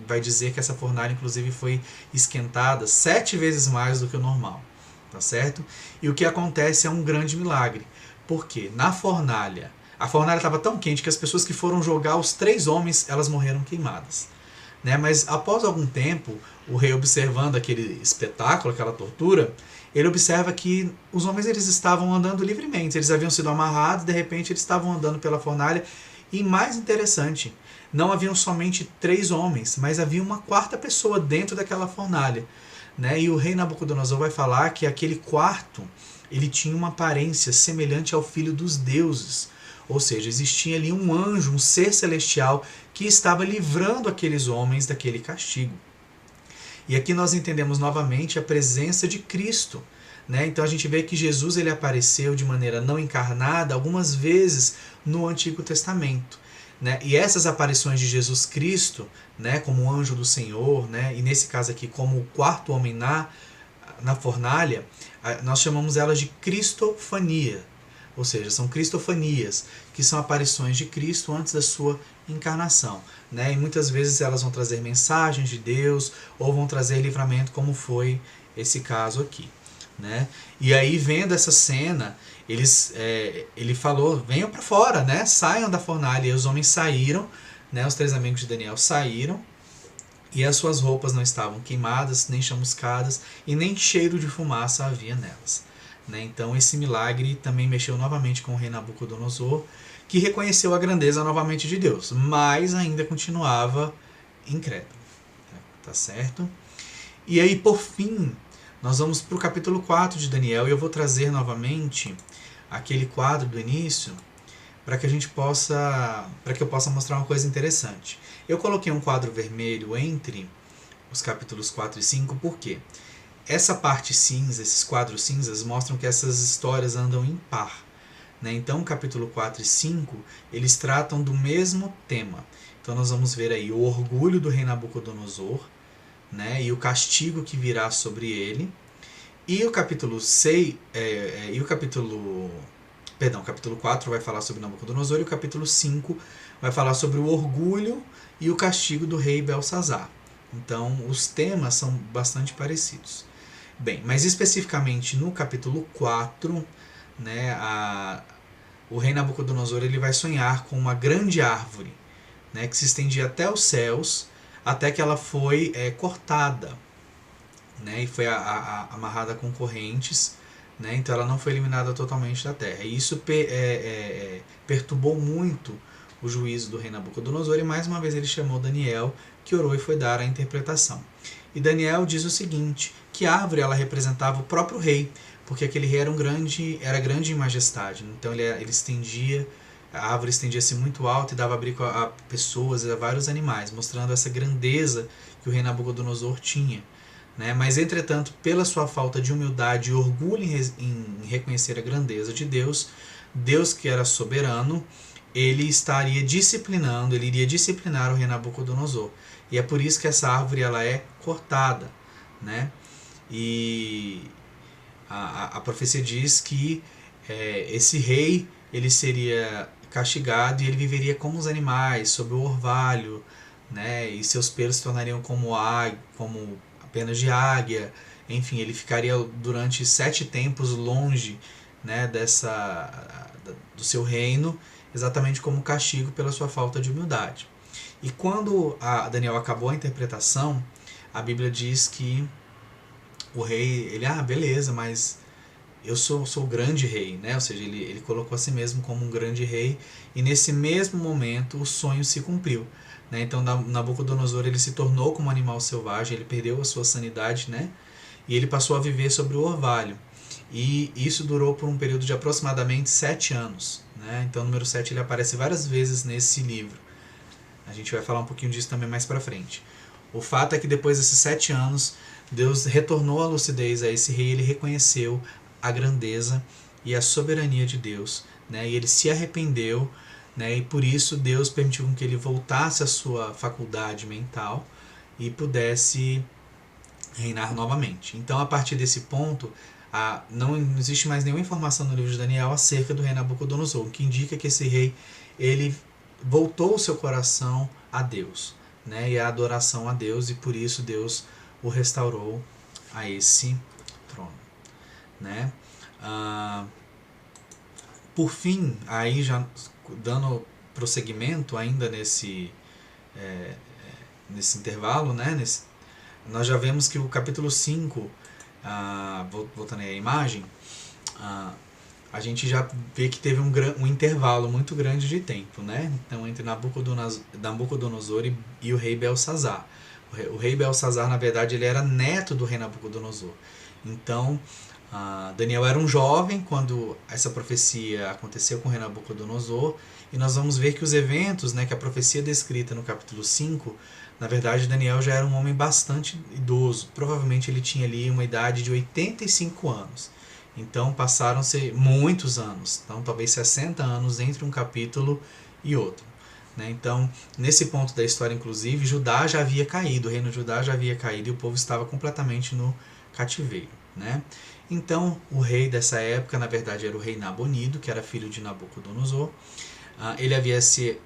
vai dizer que essa fornalha inclusive foi esquentada 7 vezes mais do que o normal. Tá certo? E o que acontece é um grande milagre. Porque na fornalha, a fornalha estava tão quente que as pessoas que foram jogar os 3 homens, elas morreram queimadas. Né? Mas após algum tempo, o rei, observando aquele espetáculo, aquela tortura, ele observa que os homens, eles estavam andando livremente. Eles haviam sido amarrados, de repente eles estavam andando pela fornalha. E mais interessante, não haviam somente 3 homens, mas havia uma 4ª pessoa dentro daquela fornalha. Né? E o rei Nabucodonosor vai falar que aquele quarto, ele tinha uma aparência semelhante ao filho dos deuses. Ou seja, existia ali um anjo, um ser celestial, que estava livrando aqueles homens daquele castigo. E aqui nós entendemos novamente a presença de Cristo. Né? Então a gente vê que Jesus, ele apareceu de maneira não encarnada algumas vezes no Antigo Testamento. Né? E essas aparições de Jesus Cristo, né, como o anjo do Senhor, né, e nesse caso aqui como o 4º homem na fornalha, nós chamamos elas de cristofania. Ou seja, são cristofanias, que são aparições de Cristo antes da sua encarnação. Né? E muitas vezes elas vão trazer mensagens de Deus ou vão trazer livramento, como foi esse caso aqui. Né? E aí, vendo essa cena, ele falou, venham para fora, né? Saiam da fornalha. E os homens saíram, né? Os 3 amigos de Daniel saíram, e as suas roupas não estavam queimadas, nem chamuscadas, e nem cheiro de fumaça havia nelas. Né? Então esse milagre também mexeu novamente com o rei Nabucodonosor, que reconheceu a grandeza novamente de Deus, mas ainda continuava incrédulo. Tá certo? E aí, por fim, nós vamos para o capítulo 4 de Daniel, e eu vou trazer novamente aquele quadro do início para que eu possa mostrar uma coisa interessante. Eu coloquei um quadro vermelho entre os capítulos 4 e 5, por quê? Essa parte cinza, esses quadros cinzas, mostram que essas histórias andam em par. Né? Então, capítulo 4 e 5, eles tratam do mesmo tema. Então, nós vamos ver aí o orgulho do rei Nabucodonosor, né? E o castigo que virá sobre ele. E o capítulo 4 vai falar sobre Nabucodonosor, e o capítulo 5 vai falar sobre o orgulho e o castigo do rei Belsazar. Então, os temas são bastante parecidos. Bem, mas especificamente no capítulo 4, né, o rei Nabucodonosor, ele vai sonhar com uma grande árvore, né, que se estendia até os céus, até que ela foi cortada, né, e foi amarrada com correntes, né, então ela não foi eliminada totalmente da terra. E isso perturbou muito o juízo do rei Nabucodonosor, e mais uma vez ele chamou Daniel, que orou e foi dar a interpretação. E Daniel diz o seguinte, que a árvore, ela representava o próprio rei, porque aquele rei era grande em majestade. Então a árvore estendia-se muito alto e dava abrigo a pessoas e a vários animais, mostrando essa grandeza que o rei Nabucodonosor tinha. Né? Mas, entretanto, pela sua falta de humildade e orgulho em reconhecer a grandeza de Deus, Deus que era soberano, ele iria disciplinar o rei Nabucodonosor. E é por isso que essa árvore ela é cortada. Né? E a profecia diz que esse rei ele seria castigado e ele viveria como os animais, sob o orvalho, né? E seus pelos se tornariam como penas de águia. Enfim, ele ficaria durante 7 tempos longe, né, do seu reino, exatamente como castigo pela sua falta de humildade. E quando Daniel acabou a interpretação, a Bíblia diz que o rei, beleza, mas eu sou o grande rei, né? Ou seja, ele colocou a si mesmo como um grande rei, e nesse mesmo momento o sonho se cumpriu. Né? Então Nabucodonosor ele se tornou como um animal selvagem, ele perdeu a sua sanidade, né? E ele passou a viver sobre o orvalho. E isso durou por um período de aproximadamente 7 anos. Né? Então o número 7 ele aparece várias vezes nesse livro. A gente vai falar um pouquinho disso também mais pra frente. O fato é que depois desses 7 anos, Deus retornou a lucidez a esse rei, ele reconheceu a grandeza e a soberania de Deus, né? E ele se arrependeu, né? E por isso Deus permitiu que ele voltasse à sua faculdade mental e pudesse reinar novamente. Então, a partir desse ponto, não existe mais nenhuma informação no livro de Daniel acerca do rei Nabucodonosor, o que indica que esse rei ele voltou o seu coração a Deus, né? E a adoração a Deus, e por isso Deus o restaurou a esse trono, né? Por fim, aí já dando prosseguimento ainda nesse intervalo, né? Nós já vemos que o capítulo 5, voltando aí à imagem, a gente já vê que teve um intervalo muito grande de tempo, né? Então, entre Nabucodonosor e o rei Belsazar. O rei Belsazar, na verdade, ele era neto do rei Nabucodonosor. Então, Daniel era um jovem quando essa profecia aconteceu com o rei Nabucodonosor, e nós vamos ver que os eventos, né, que a profecia descrita no capítulo 5, na verdade, Daniel já era um homem bastante idoso. Provavelmente ele tinha ali uma idade de 85 anos. Então passaram-se muitos anos, então talvez 60 anos entre um capítulo e outro. Né? Então, nesse ponto da história, inclusive, Judá já havia caído, o reino de Judá já havia caído e o povo estava completamente no cativeiro. Né? Então, o rei dessa época, na verdade, era o rei Nabonido, que era filho de Nabucodonosor. Ele havia se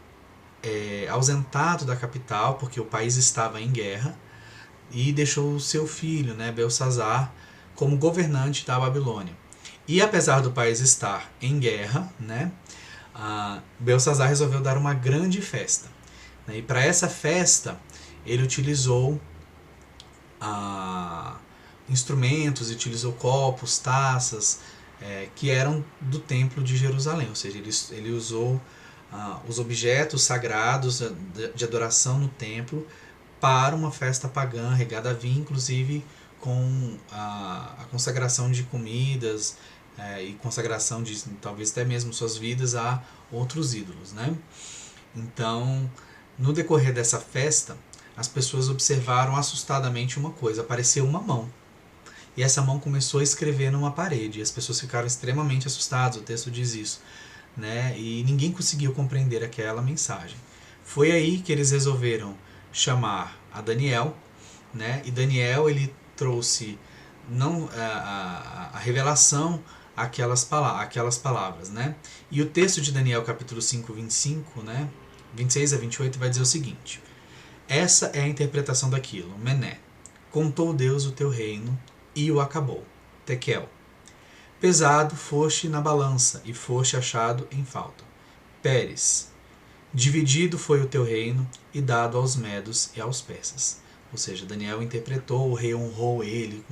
ausentado da capital porque o país estava em guerra e deixou o seu filho, né, Belsazar, como governante da Babilônia. E apesar do país estar em guerra, né, Belsazar resolveu dar uma grande festa. Né, e para essa festa ele utilizou instrumentos, utilizou copos, taças, que eram do templo de Jerusalém. Ou seja, ele usou os objetos sagrados de adoração no templo para uma festa pagã regada a vinho, inclusive com a consagração de comidas e consagração de talvez até mesmo suas vidas a outros ídolos. Né? Então, no decorrer dessa festa, as pessoas observaram assustadamente uma coisa: apareceu uma mão. E essa mão começou a escrever numa parede. E as pessoas ficaram extremamente assustadas, o texto diz isso. Né? E ninguém conseguiu compreender aquela mensagem. Foi aí que eles resolveram chamar a Daniel, né? E Daniel ele trouxe não a revelação aquelas palavras, né? E o texto de Daniel capítulo 5, 25, né? 26 a 28 vai dizer o seguinte: essa é a interpretação daquilo. Mené, contou Deus o teu reino e o acabou. Tekel, pesado foste na balança e foste achado em falta. Pérez, dividido foi o teu reino e dado aos medos e aos persas. Ou seja, Daniel interpretou, o rei honrou ele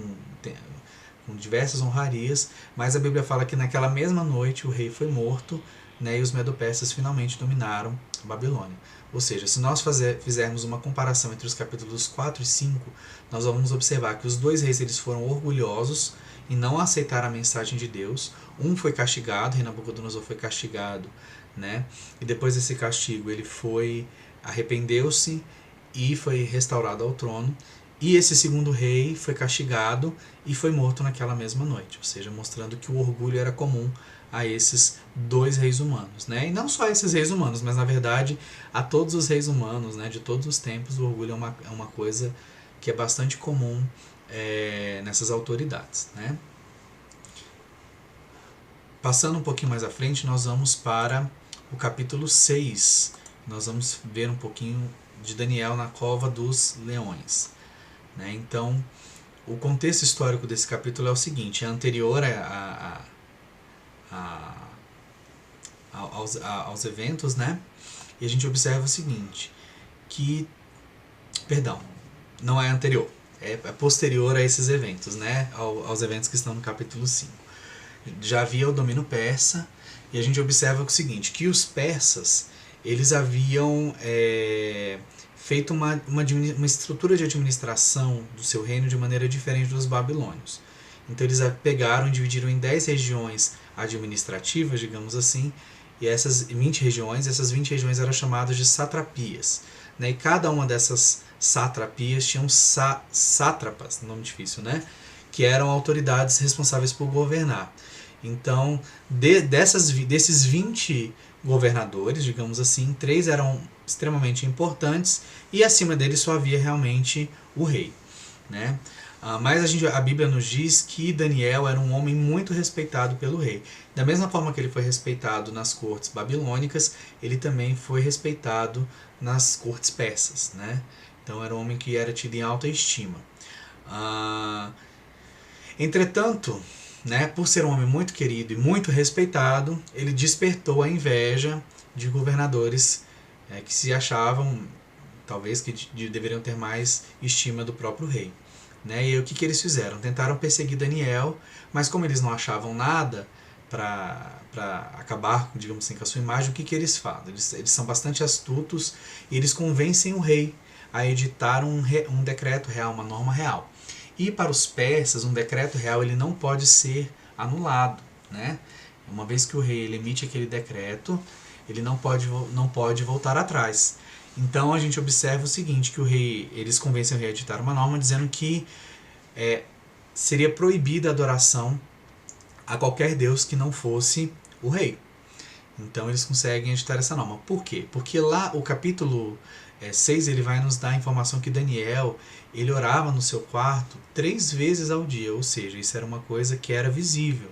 com diversas honrarias, mas a Bíblia fala que naquela mesma noite o rei foi morto, né, e os medo-persas finalmente dominaram a Babilônia. Ou seja, se nós fizermos uma comparação entre os capítulos 4 e 5, nós vamos observar que os dois reis eles foram orgulhosos e não aceitaram a mensagem de Deus. Um foi castigado, rei Nabucodonosor foi castigado, né? E depois desse castigo ele arrependeu-se e foi restaurado ao trono. E esse segundo rei foi castigado e foi morto naquela mesma noite. Ou seja, mostrando que o orgulho era comum a esses dois reis humanos, né? E não só esses reis humanos, mas na verdade a todos os reis humanos, né? De todos os tempos, o orgulho é uma coisa que é bastante comum nessas autoridades, né? Passando um pouquinho mais à frente, nós vamos para o capítulo 6. Nós vamos ver um pouquinho de Daniel na cova dos leões. Né? Então, o contexto histórico desse capítulo é o seguinte: é anterior aos eventos, né? E a gente observa o seguinte, não é anterior, é posterior a esses eventos, né? Aos eventos que estão no capítulo 5. já havia o domínio persa, e a gente observa o seguinte, que os persas, eles haviam feito uma estrutura de administração do seu reino de maneira diferente dos babilônios. Então eles pegaram e dividiram em 10 regiões administrativas, digamos assim, e essas 20 regiões eram chamadas de satrapias. Né? E cada uma dessas satrapias tinham sátrapas, nome difícil, né? Que eram autoridades responsáveis por governar. Então, desses 20 governadores, digamos assim, 3 eram extremamente importantes e acima deles só havia realmente o rei. Né? Mas a Bíblia nos diz que Daniel era um homem muito respeitado pelo rei. Da mesma forma que ele foi respeitado nas cortes babilônicas, ele também foi respeitado nas cortes persas. Né? Então era um homem que era tido em alta estima. Entretanto, né, por ser um homem muito querido e muito respeitado, ele despertou a inveja de governadores que se achavam, talvez, que deveriam ter mais estima do próprio rei. Né? E aí, o que eles fizeram? Tentaram perseguir Daniel, mas como eles não achavam nada para acabar, digamos assim, com a sua imagem, o que eles fazem? Eles são bastante astutos e eles convencem o rei a editar um decreto real, uma norma real. E para os persas, um decreto real ele não pode ser anulado. Né? Uma vez que o rei ele emite aquele decreto, ele não pode voltar atrás. Então a gente observa o seguinte, que eles convencem o rei a editar uma norma dizendo que seria proibida a adoração a qualquer deus que não fosse o rei. Então eles conseguem editar essa norma. Por quê? Porque lá o capítulo 6 ele vai nos dar a informação que Daniel ele orava no seu quarto 3 vezes ao dia, ou seja, isso era uma coisa que era visível.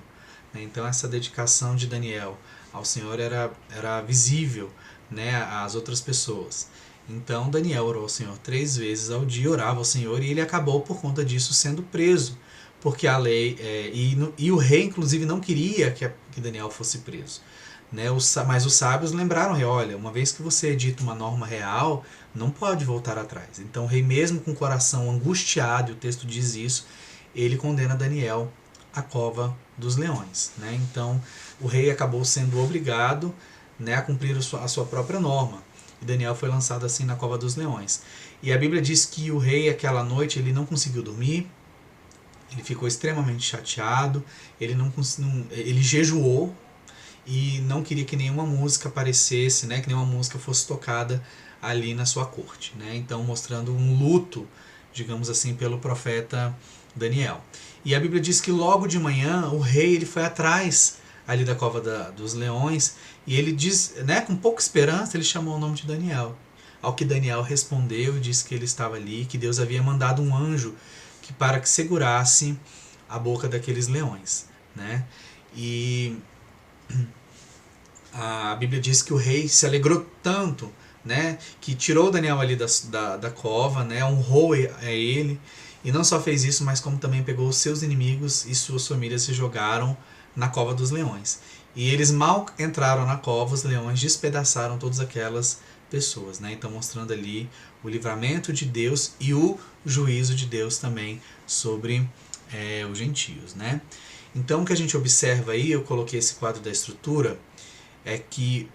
Né? Então essa dedicação de Daniel ao Senhor era visível, né, às outras pessoas. Então Daniel orou ao Senhor 3 vezes ao dia, orava ao Senhor, e ele acabou por conta disso sendo preso, porque a lei e o rei inclusive não queria que Daniel fosse preso. Né? Mas os sábios lembraram, olha, uma vez que você edita uma norma real, não pode voltar atrás. Então o rei, mesmo com o coração angustiado, e o texto diz isso, ele condena Daniel à cova dos leões. Né? Então o rei acabou sendo obrigado, né, a cumprir a sua própria norma. E Daniel foi lançado assim na cova dos leões. E a Bíblia diz que o rei, aquela noite, ele não conseguiu dormir, ele ficou extremamente chateado, ele jejuou e não queria que nenhuma música aparecesse, né, que nenhuma música fosse tocada ali na sua corte. Né? Então mostrando um luto, digamos assim, pelo profeta Daniel. E a Bíblia diz que logo de manhã o rei ele foi atrás ali da cova dos leões, e ele diz, né, com pouca esperança, ele chamou o nome de Daniel. Ao que Daniel respondeu e disse que ele estava ali, que Deus havia mandado um anjo para que segurasse a boca daqueles leões. Né? E a Bíblia diz que o rei se alegrou tanto, né, que tirou Daniel ali da cova, né, honrou a ele, e não só fez isso, mas como também pegou os seus inimigos e suas famílias se jogaram na cova dos leões. E eles mal entraram na cova, os leões despedaçaram todas aquelas pessoas. Né? Então mostrando ali o livramento de Deus e o juízo de Deus também sobre os gentios. Né? Então o que a gente observa aí, eu coloquei esse quadro da estrutura, é que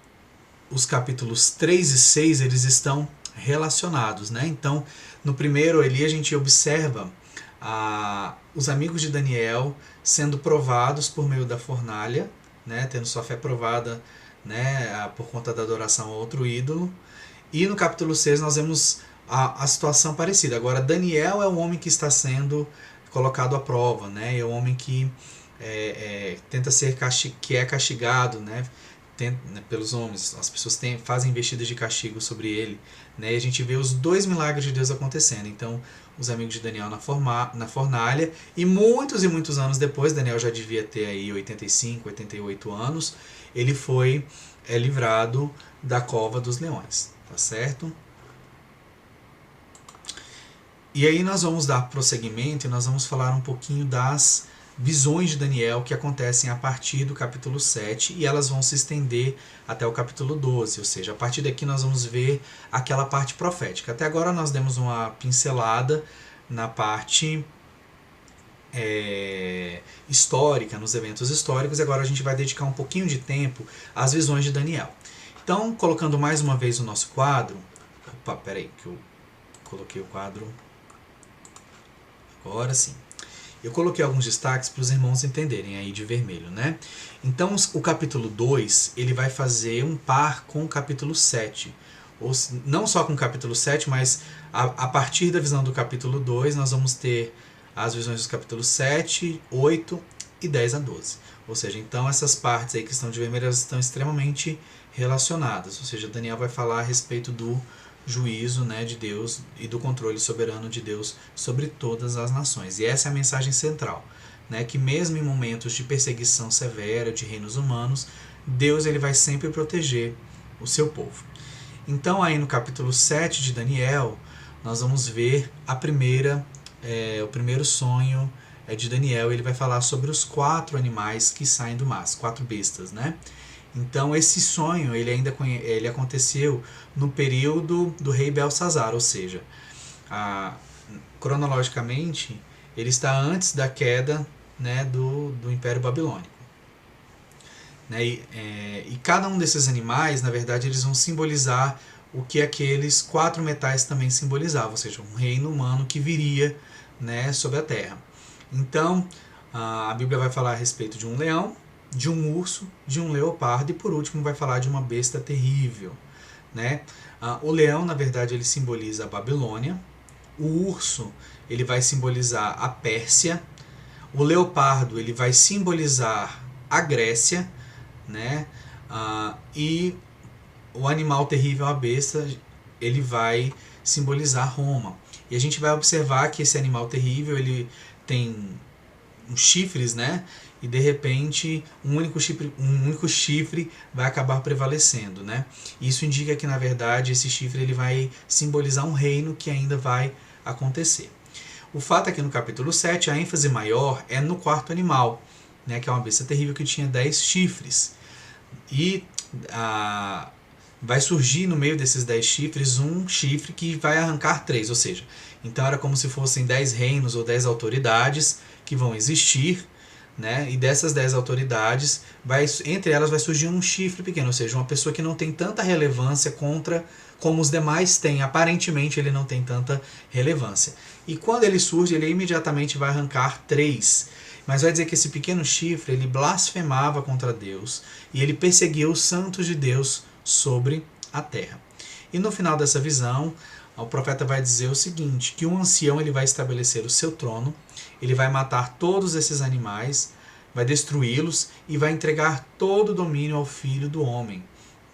os capítulos 3 e 6 eles estão relacionados. Né? Então no primeiro ali a gente observa os amigos de Daniel sendo provados por meio da fornalha, né, tendo sua fé provada, né, por conta da adoração a outro ídolo. E no capítulo 6 nós vemos a situação parecida. Agora Daniel é um homem que está sendo colocado à prova, né, é um homem que tenta ser castigado, né, pelos homens. As pessoas fazem investidas de castigo sobre ele, né, e a gente vê os 2 milagres de Deus acontecendo. Então os amigos de Daniel na fornalha, e muitos anos depois, Daniel já devia ter aí 85, 88 anos, ele foi livrado da cova dos leões, tá certo? E aí nós vamos dar prosseguimento e nós vamos falar um pouquinho das visões de Daniel que acontecem a partir do capítulo 7 e elas vão se estender até o capítulo 12, ou seja, a partir daqui nós vamos ver aquela parte profética. Até agora nós demos uma pincelada na parte histórica, nos eventos históricos, e agora a gente vai dedicar um pouquinho de tempo às visões de Daniel. Então, colocando mais uma vez o nosso quadro... Opa, peraí, que eu coloquei o quadro... Agora sim. Eu coloquei alguns destaques para os irmãos entenderem aí de vermelho, né? Então, o capítulo 2, ele vai fazer um par com o capítulo 7. Ou, não só com o capítulo 7, mas a partir da visão do capítulo 2, nós vamos ter as visões dos capítulos 7, 8 e 10 a 12. Ou seja, então essas partes aí que estão de vermelho, elas estão extremamente relacionadas. Ou seja, Daniel vai falar a respeito do juízo, né, de Deus e do controle soberano de Deus sobre todas as nações. E essa é a mensagem central, né, que mesmo em momentos de perseguição severa de reinos humanos, Deus ele vai sempre proteger o seu povo. Então aí no capítulo 7 de Daniel, nós vamos ver o primeiro sonho de Daniel. Ele vai falar sobre os 4 animais que saem do mar, as 4 bestas, né? Então esse sonho ele aconteceu no período do rei Belsazar, ou seja, cronologicamente ele está antes da queda, né, do Império Babilônico. Né? E cada um desses animais, na verdade, eles vão simbolizar o que aqueles 4 metais também simbolizavam, ou seja, um reino humano que viria, né, sobre a terra. Então a Bíblia vai falar a respeito de um leão, de um urso, de um leopardo e por último vai falar de uma besta terrível, né? O leão, na verdade, ele simboliza a Babilônia, o urso ele vai simbolizar a Pérsia, o leopardo ele vai simbolizar a Grécia, né? E o animal terrível, a besta, ele vai simbolizar Roma. E a gente vai observar que esse animal terrível ele tem uns chifres, né? E de repente um único chifre vai acabar prevalecendo, né? Isso indica que na verdade esse chifre ele vai simbolizar um reino que ainda vai acontecer. O fato é que no capítulo 7 a ênfase maior é no 4º animal, né? Que é uma besta terrível que tinha 10 chifres. E vai surgir no meio desses 10 chifres um chifre que vai arrancar 3, ou seja, então era como se fossem 10 reinos ou 10 autoridades que vão existir, né? E dessas 10 autoridades, entre elas vai surgir um chifre pequeno, ou seja, uma pessoa que não tem tanta relevância como os demais têm. Aparentemente ele não tem tanta relevância. E quando ele surge, ele imediatamente vai arrancar 3. Mas vai dizer que esse pequeno chifre, ele blasfemava contra Deus e ele perseguia os santos de Deus sobre a terra. E no final dessa visão, o profeta vai dizer o seguinte, que um ancião ele vai estabelecer o seu trono, ele vai matar todos esses animais, vai destruí-los e vai entregar todo o domínio ao Filho do Homem,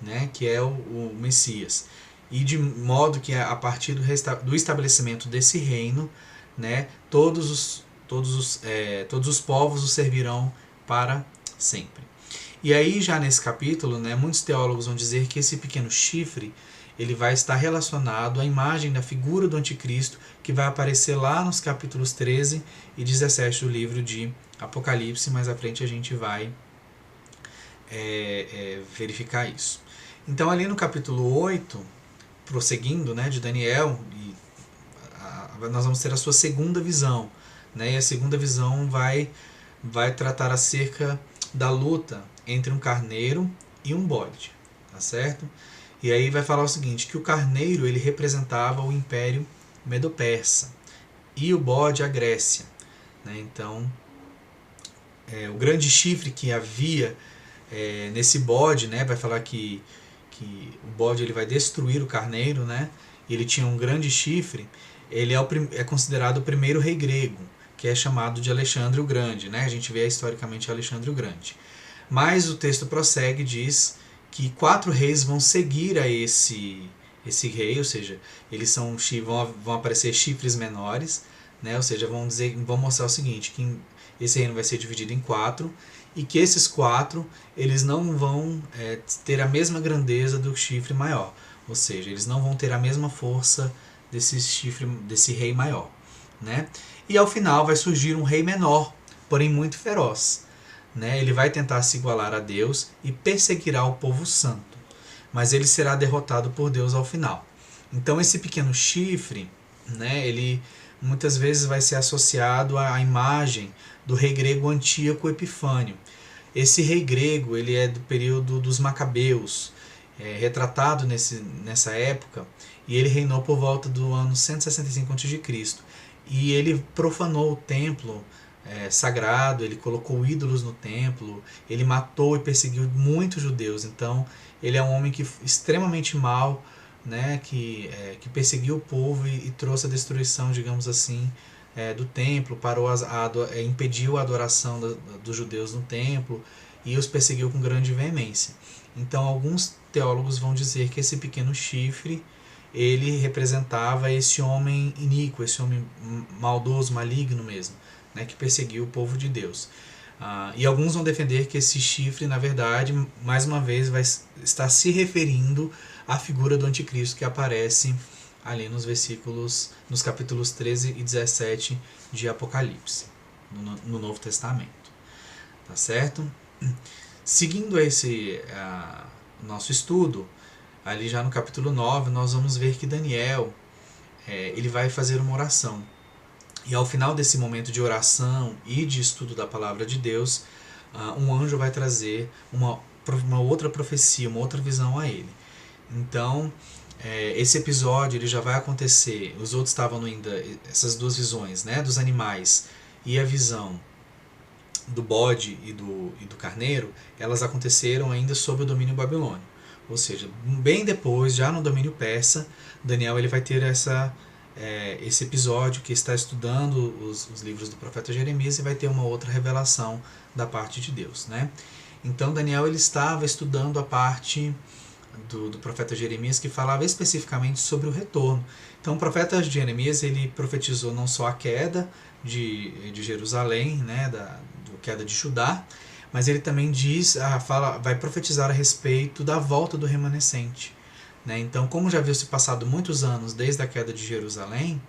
né, que é o Messias. E de modo que a partir do estabelecimento desse reino, né, todos os povos o servirão para sempre. E aí já nesse capítulo, né, muitos teólogos vão dizer que esse pequeno chifre ele vai estar relacionado à imagem da figura do anticristo que vai aparecer lá nos capítulos 13 e 17 do livro de Apocalipse. Mais à frente a gente vai verificar isso. Então ali no capítulo 8, prosseguindo, né, de Daniel, nós vamos ter a sua segunda visão, né, e a segunda visão vai tratar acerca da luta entre um carneiro e um bode, tá certo? E aí vai falar o seguinte, que o carneiro ele representava o Império Medo-Persa e o bode a Grécia, né? Então, o grande chifre que havia nesse bode, né, vai falar que o bode ele vai destruir o carneiro, né? Ele tinha um grande chifre, ele é considerado o primeiro rei grego, que é chamado de Alexandre o Grande, né? A gente vê historicamente Alexandre o Grande. Mas o texto prossegue e diz que 4 reis vão seguir a esse rei, ou seja, eles vão aparecer chifres menores, né? Ou seja, vão mostrar o seguinte, que esse reino vai ser dividido em 4 e que esses 4 eles não vão ter a mesma grandeza do chifre maior, ou seja, eles não vão ter a mesma força desse rei maior, né? E ao final vai surgir um rei menor, porém muito feroz, né? Ele vai tentar se igualar a Deus e perseguirá o povo santo, mas ele será derrotado por Deus ao final. Então esse pequeno chifre, né, ele muitas vezes vai ser associado à imagem do rei grego Antíoco Epifânio. Esse rei grego ele é do período dos Macabeus, retratado nessa época, e ele reinou por volta do ano 165 a.C. E ele profanou o templo sagrado, ele colocou ídolos no templo, ele matou e perseguiu muitos judeus. Então ele é um homem extremamente mau, né, que perseguiu o povo e trouxe a destruição, digamos assim, do templo, impediu a adoração dos judeus no templo e os perseguiu com grande veemência. Então alguns teólogos vão dizer que esse pequeno chifre ele representava esse homem iníquo, esse homem maldoso, maligno mesmo, né, que perseguiu o povo de Deus. E alguns vão defender que esse chifre, na verdade, mais uma vez, vai estar se referindo à figura do anticristo que aparece ali nos capítulos 13 e 17 de Apocalipse, no Novo Testamento. Tá certo? Seguindo esse nosso estudo, ali já no capítulo 9, nós vamos ver que Daniel ele vai fazer uma oração. E ao final desse momento de oração e de estudo da palavra de Deus, um anjo vai trazer uma outra profecia, uma outra visão a ele. Então, esse episódio ele já vai acontecer. Os outros estavam ainda, essas duas visões, né, dos animais e a visão do bode e do carneiro, elas aconteceram ainda sob o domínio babilônio. Ou seja, bem depois, já no domínio persa, Daniel ele vai ter esse episódio que está estudando os livros do profeta Jeremias e vai ter uma outra revelação da parte de Deus, né? Então Daniel ele estava estudando a parte do profeta Jeremias que falava especificamente sobre o retorno. Então o profeta Jeremias ele profetizou não só a queda de Jerusalém, né, da queda de Judá, mas ele também vai profetizar a respeito da volta do remanescente. Né? Então, como já havia se passado muitos anos desde a queda de Jerusalém,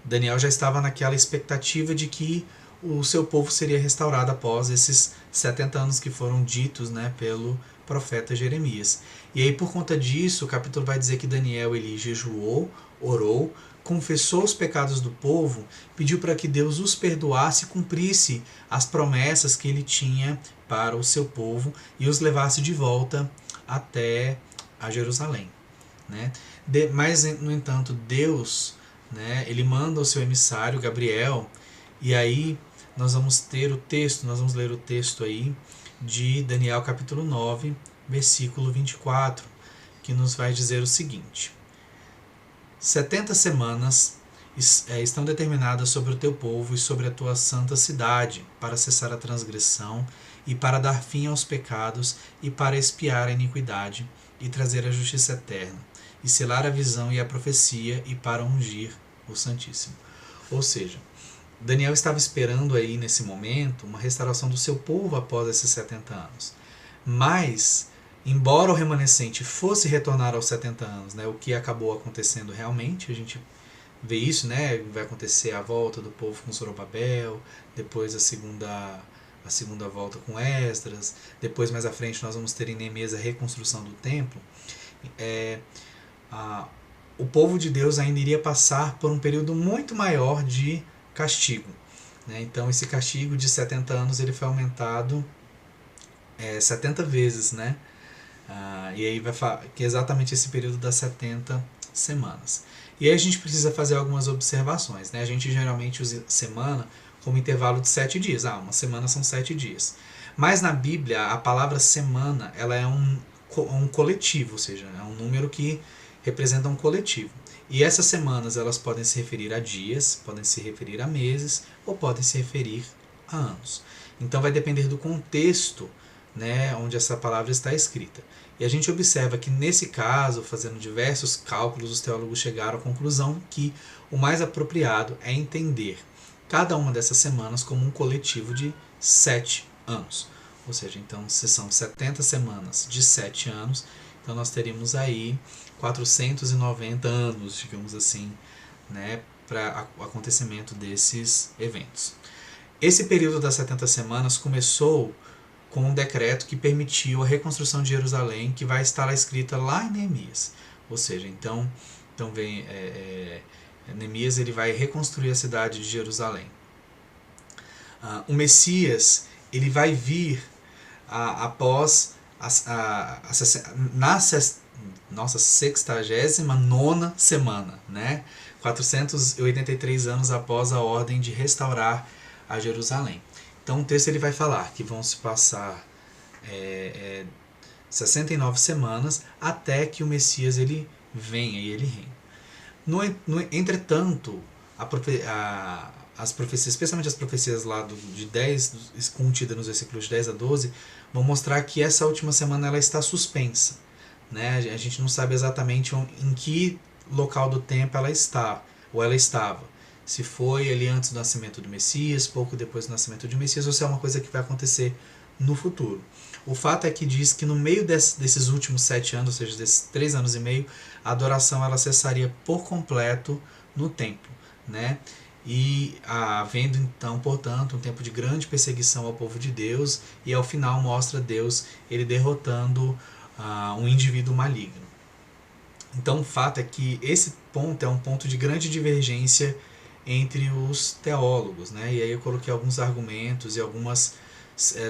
Daniel já estava naquela expectativa de que o seu povo seria restaurado após esses 70 anos que foram ditos, né, pelo profeta Jeremias. E aí, por conta disso, o capítulo vai dizer que Daniel ele jejuou, orou, confessou os pecados do povo, pediu para que Deus os perdoasse e cumprisse as promessas que ele tinha para o seu povo e os levasse de volta até a Jerusalém. Né? Mas, no entanto, Deus, né, ele manda o seu emissário, Gabriel, e aí nós vamos ler o texto aí de Daniel capítulo 9, versículo 24, que nos vai dizer o seguinte: 70 semanas estão determinadas sobre o teu povo e sobre a tua santa cidade, para cessar a transgressão e para dar fim aos pecados e para expiar a iniquidade e trazer a justiça eterna, e selar a visão e a profecia e para ungir o Santíssimo. Ou seja, Daniel estava esperando aí nesse momento uma restauração do seu povo após esses 70 anos. Mas, embora o remanescente fosse retornar aos 70 anos, né, o que acabou acontecendo realmente, a gente vê isso, né, vai acontecer a volta do povo com Zorobabel, depois a segunda volta com Esdras, depois mais à frente nós vamos ter em Neemias a reconstrução do templo. O povo de Deus ainda iria passar por um período muito maior de castigo. Né? Então esse castigo de 70 anos ele foi aumentado 70 vezes, né? E aí vai falar que é exatamente esse período das 70 semanas. E aí a gente precisa fazer algumas observações. Né? A gente geralmente usa semana como intervalo de 7 dias. Uma semana são 7 dias. Mas na Bíblia, a palavra semana ela é um coletivo, ou seja, é um número que representa um coletivo. E essas semanas elas podem se referir a dias, podem se referir a meses ou podem se referir a anos. Então vai depender do contexto, né, onde essa palavra está escrita. E a gente observa que nesse caso, fazendo diversos cálculos, os teólogos chegaram à conclusão que o mais apropriado é entender cada uma dessas semanas como um coletivo de 7 anos. Ou seja, então se são 70 semanas de 7 anos, então nós teríamos aí 490 anos, digamos assim, né, para o acontecimento desses eventos. Esse período das 70 semanas começou com um decreto que permitiu a reconstrução de Jerusalém, que vai estar escrita lá em Neemias. Ou seja, então vem Neemias ele vai reconstruir a cidade de Jerusalém. O Messias, ele vai vir após na 69ª semana, né? 483 anos após a ordem de restaurar a Jerusalém. Então o texto ele vai falar que vão se passar 69 semanas até que o Messias ele venha e ele reine. Entretanto, as profecias, especialmente as profecias lá de 10, contidas nos versículos de 10 a 12, vão mostrar que essa última semana ela está suspensa. Né? A gente não sabe exatamente em que local do tempo ela está, ou ela estava. Se foi ali antes do nascimento do Messias, pouco depois do nascimento do Messias, ou se é uma coisa que vai acontecer no futuro. O fato é que diz que no meio desses últimos 7 anos, ou seja, desses 3 anos e meio, a adoração ela cessaria por completo no templo, né? E havendo então, portanto, um tempo de grande perseguição ao povo de Deus, e ao final mostra Deus ele derrotando um indivíduo maligno. Então o fato é que esse ponto é um ponto de grande divergência entre os teólogos, né? E aí eu coloquei alguns argumentos e algumas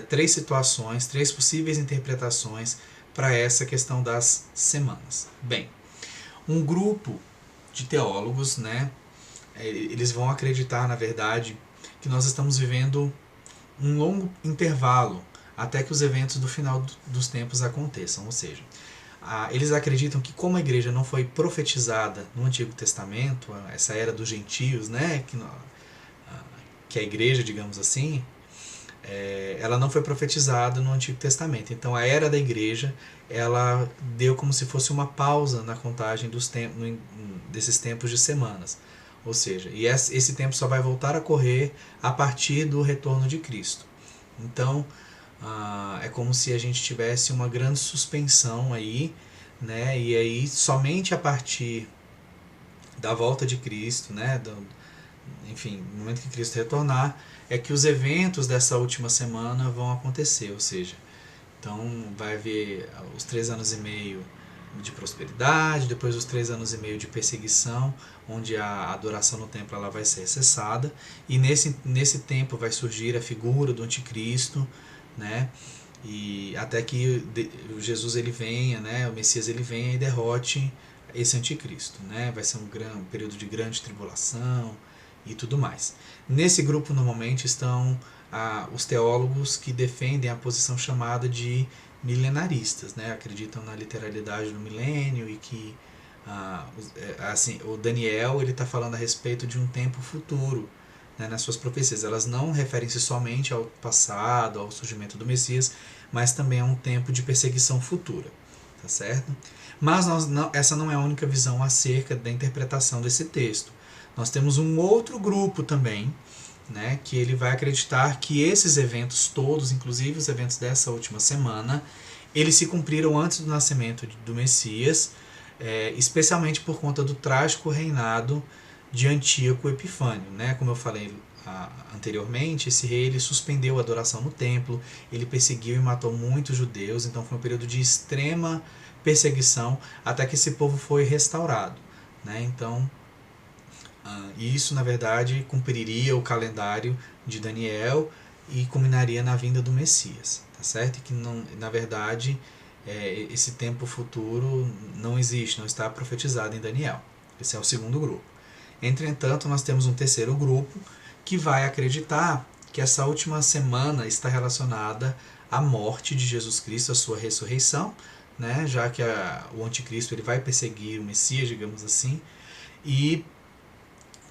3 situações, 3 possíveis interpretações para essa questão das semanas. Bem, um grupo de teólogos, né, eles vão acreditar, na verdade, que nós estamos vivendo um longo intervalo até que os eventos do final dos tempos aconteçam. Ou seja, eles acreditam que como a igreja não foi profetizada no Antigo Testamento, essa era dos gentios, né, que a igreja, digamos assim, ela não foi profetizada no Antigo Testamento. Então a era da igreja ela deu como se fosse uma pausa na contagem desses tempos de semanas. Ou seja, e esse tempo só vai voltar a correr a partir do retorno de Cristo. Então é como se a gente tivesse uma grande suspensão aí, né? E aí somente a partir da volta de Cristo, né? Enfim, no momento que Cristo retornar, é que os eventos dessa última semana vão acontecer. Ou seja, então vai haver os 3 anos e meio de prosperidade, depois os 3 anos e meio de perseguição, onde a adoração no templo ela vai ser cessada, e nesse tempo vai surgir a figura do anticristo, né? E até que Jesus ele venha, né? O Messias ele venha e derrote esse anticristo, né? Vai ser um período de grande tribulação e tudo mais. Nesse grupo normalmente estão os teólogos que defendem a posição chamada de milenaristas, né? Acreditam na literalidade do milênio e que assim, o Daniel ele está falando a respeito de um tempo futuro, né, nas suas profecias. Elas não referem-se somente ao passado, ao surgimento do Messias, mas também a um tempo de perseguição futura, tá certo? Mas essa não é a única visão acerca da interpretação desse texto. Nós temos um outro grupo também, né, que ele vai acreditar que esses eventos todos, inclusive os eventos dessa última semana, eles se cumpriram antes do nascimento do Messias, especialmente por conta do trágico reinado de Antíoco Epifânio, né? Como eu falei anteriormente, esse rei ele suspendeu a adoração no templo, ele perseguiu e matou muitos judeus, então foi um período de extrema perseguição até que esse povo foi restaurado, né? Então, isso na verdade cumpriria o calendário de Daniel e culminaria na vinda do Messias, tá certo? E que não, na verdade esse tempo futuro não existe, não está profetizado em Daniel. Esse é o segundo grupo. Entretanto, nós temos um terceiro grupo que vai acreditar que essa última semana está relacionada à morte de Jesus Cristo, à sua ressurreição, né? Já que o anticristo ele vai perseguir o Messias, digamos assim, e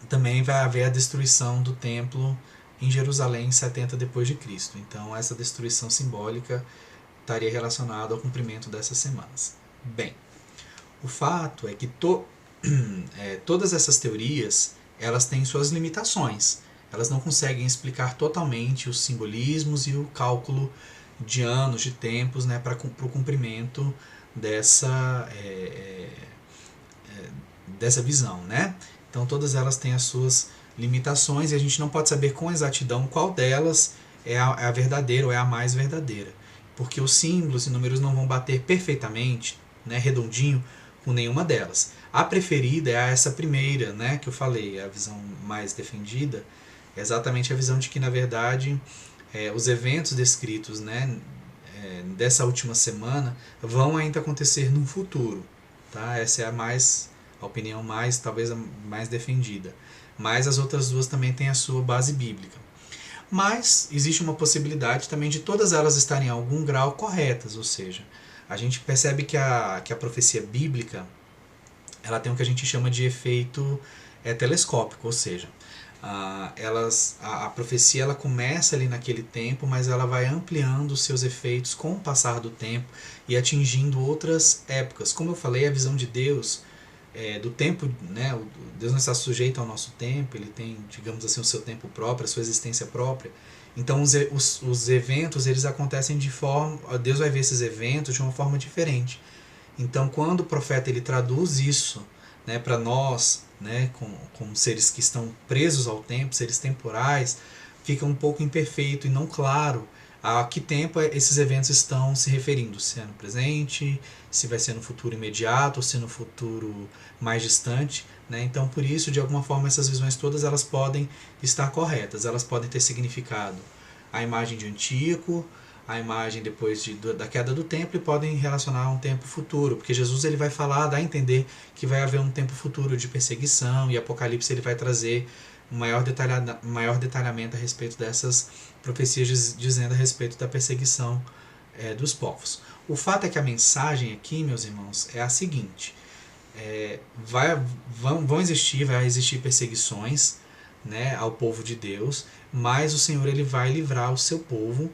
também vai haver a destruição do templo em Jerusalém em 70 depois de Cristo. Então essa destruição simbólica estaria relacionada ao cumprimento dessas semanas. Bem, o fato é que todas essas teorias elas têm suas limitações. Elas não conseguem explicar totalmente os simbolismos e o cálculo de anos, de tempos, né, para o cumprimento dessa visão, né? Então todas elas têm as suas limitações e a gente não pode saber com exatidão qual delas é a verdadeira ou é a mais verdadeira, porque os símbolos e números não vão bater perfeitamente, né, redondinho, com nenhuma delas. A preferida é essa primeira, né, que eu falei, a visão mais defendida, exatamente a visão de que, na verdade, os eventos descritos, né, dessa última semana vão ainda acontecer no futuro. Tá? Essa é a opinião mais, talvez a mais defendida. Mas as outras duas também têm a sua base bíblica. Mas existe uma possibilidade também de todas elas estarem em algum grau corretas, ou seja, a gente percebe que a profecia bíblica ela tem o que a gente chama de efeito telescópico, ou seja, a profecia ela começa ali naquele tempo, mas ela vai ampliando os seus efeitos com o passar do tempo e atingindo outras épocas. Como eu falei, a visão de Deus do tempo, né? Deus não está sujeito ao nosso tempo, ele tem, digamos assim, o seu tempo próprio, a sua existência própria. Então os eventos eles acontecem de forma, Deus vai ver esses eventos de uma forma diferente. Então quando o profeta ele traduz isso, né, para nós, né, como seres que estão presos ao tempo, seres temporais, fica um pouco imperfeito e não claro a que tempo esses eventos estão se referindo, se é no presente, se vai ser no futuro imediato, ou se no futuro mais distante, né? Então, por isso, de alguma forma, essas visões todas elas podem estar corretas, elas podem ter significado a imagem de Antíoco, a imagem depois da queda do templo, e podem relacionar a um tempo futuro, porque Jesus ele vai falar, dá a entender que vai haver um tempo futuro de perseguição, e Apocalipse ele vai trazer um maior detalhamento a respeito dessas profecias dizendo a respeito da perseguição dos povos. O fato é que a mensagem aqui, meus irmãos, é a seguinte: vai existir perseguições, né, ao povo de Deus, mas o Senhor ele vai livrar o seu povo